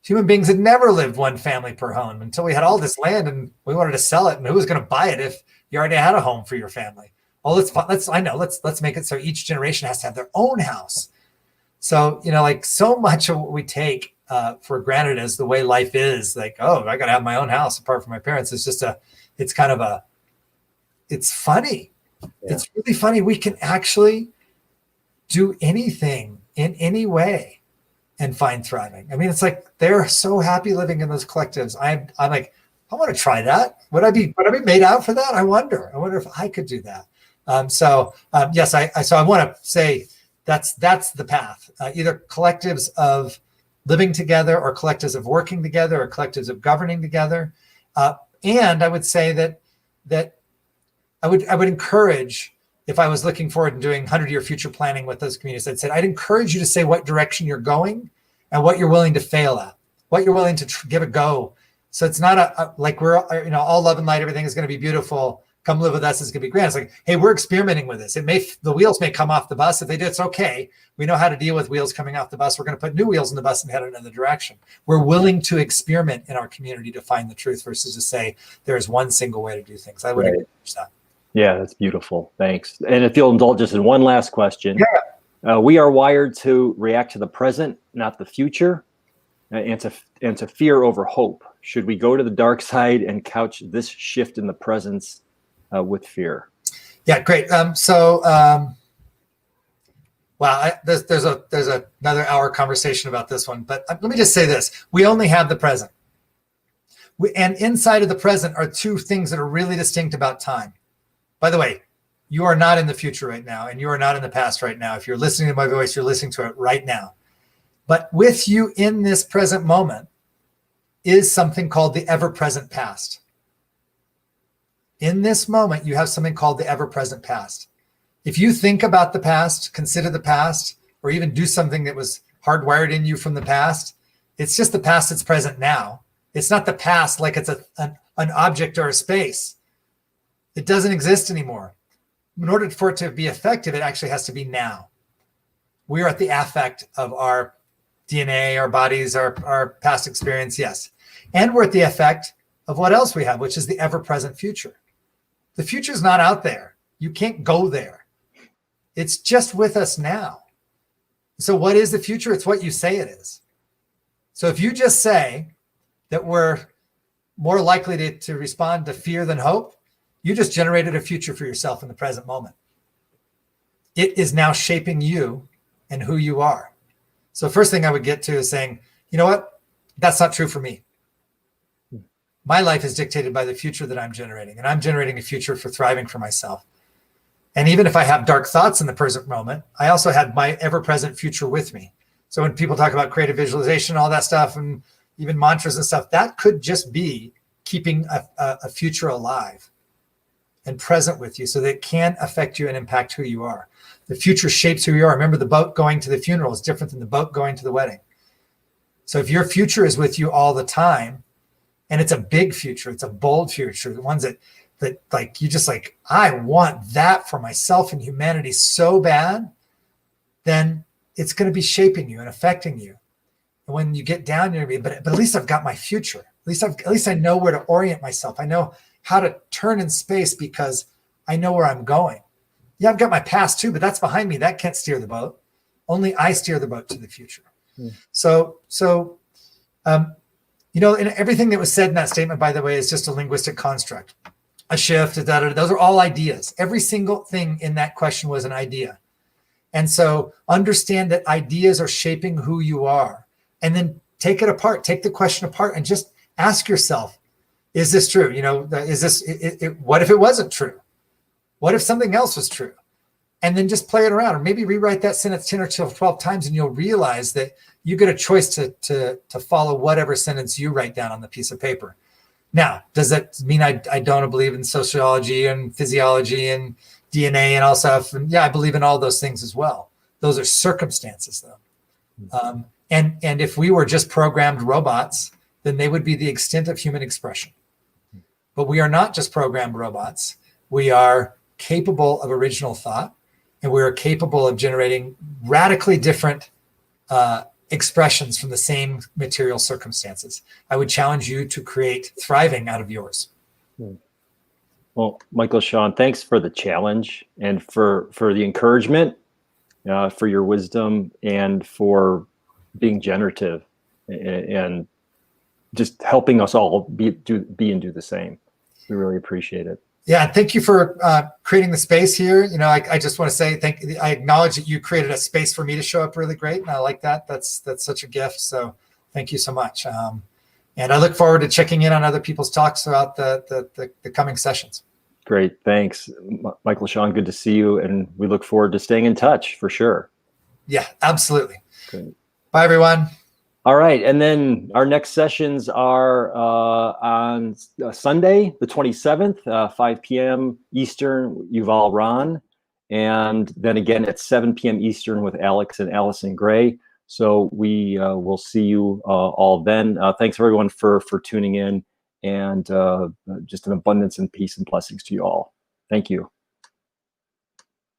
Human beings had never lived one family per home until we had all this land and we wanted to sell it. And who was going to buy it if you already had a home for your family? Well, let's make it so each generation has to have their own house. So, like so much of what we take for granted as the way life is, like, oh, I got to have my own house apart from my parents. It's funny. Yeah. It's really funny. We can actually do anything in any way and find thriving. I mean, it's like they're so happy living in those collectives. I'm like, I want to try that. Would I be made out for that? I wonder if I could do that. Yes, I want to say that's the path. Either collectives of living together, or collectives of working together, or collectives of governing together. And I would say that I would encourage, if I was looking forward and doing 100-year future planning with those communities, I'd encourage you to say what direction you're going and what you're willing to fail at, what you're willing to give a go. So it's not like we're, all love and light, everything is going to be beautiful. Come live with us, it's going to be grand. It's like, hey, we're experimenting with this. The wheels may come off the bus. If they do, it's okay. We know how to deal with wheels coming off the bus. We're going to put new wheels in the bus and head in another direction. We're willing to experiment in our community to find the truth versus to say there's one single way to do things. I would encourage that. Yeah, that's beautiful. Thanks. And if you'll indulge us in one last question. Yeah. We are wired to react to the present, not the future, and to fear over hope. Should we go to the dark side and couch this shift in the presence with fear? Yeah, great. There's another hour conversation about this one, but let me just say this. We only have the present. And inside of the present are two things that are really distinct about time. By the way, you are not in the future right now, and you are not in the past right now. If you're listening to my voice, you're listening to it right now. But with you in this present moment is something called the ever-present past. In this moment, you have something called the ever-present past. If you think about the past, consider the past, or even do something that was hardwired in you from the past, it's just the past that's present now. It's not the past like it's an object or a space. It doesn't exist anymore. In order for it to be effective, it actually has to be now. We are at the affect of our DNA, our bodies, our past experience, yes. And we're at the effect of what else we have, which is the ever-present future. The future is not out there. You can't go there. It's just with us now. So what is the future? It's what you say it is. So if you just say that we're more likely to respond to fear than hope, you just generated a future for yourself in the present moment. It is now shaping you and who you are. So first thing I would get to is saying, you know what? That's not true for me. My life is dictated by the future that I'm generating, and I'm generating a future for thriving for myself. And even if I have dark thoughts in the present moment, I also had my ever-present future with me. So when people talk about creative visualization, all that stuff, and even mantras and stuff, that could just be keeping a future alive and present with you so that it can affect you and impact who you are. The future shapes who you are. Remember, the boat going to the funeral is different than the boat going to the wedding. So if your future is with you all the time, and it's a big future, it's a bold future, the ones that like you just like, I want that for myself and humanity so bad, then it's going to be shaping you and affecting you. And when you get down, you're going to be, but at least I've got my future. At least I know where to orient myself. I know how to turn in space because I know where I'm going. Yeah, I've got my past too, but that's behind me. That can't steer the boat. Only I steer the boat to the future. So, you know, and everything that was said in that statement, by the way, is just a linguistic construct, a shift, those are all ideas. Every single thing in that question was an idea. And so understand that ideas are shaping who you are, and then take it apart, take the question apart and just ask yourself, is this true? You know, is this, what if it wasn't true? What if something else was true? And then just play it around, or maybe rewrite that sentence 10 or 12 times, and you'll realize that you get a choice to follow whatever sentence you write down on the piece of paper. Now, does that mean I don't believe in sociology and physiology and DNA and all stuff? And yeah, I believe in all those things as well. Those are circumstances, though. And if we were just programmed robots, then they would be the extent of human expression. But we are not just programmed robots. We are capable of original thought, and we are capable of generating radically different expressions from the same material circumstances. I would challenge you to create thriving out of yours. Well, Michael Shaun, thanks for the challenge and for the encouragement, for your wisdom, and for being generative and just helping us all be and do the same. We really appreciate it. Yeah, thank you for creating the space here. You know, I just want to say I acknowledge that you created a space for me to show up really great, and I like that. That's such a gift. So thank you so much. And I look forward to checking in on other people's talks throughout the coming sessions. Great, thanks, Michael Shaun. Good to see you, and we look forward to staying in touch for sure. Yeah, absolutely. Great. Bye, everyone. All right, and then our next sessions are on Sunday, the 27th, 5 p.m. Eastern, Yuval Ron, and then again at 7 p.m. Eastern with Alex and Allison Gray. So we will see you all then. Thanks everyone for tuning in, and just an abundance and peace and blessings to you all. Thank you.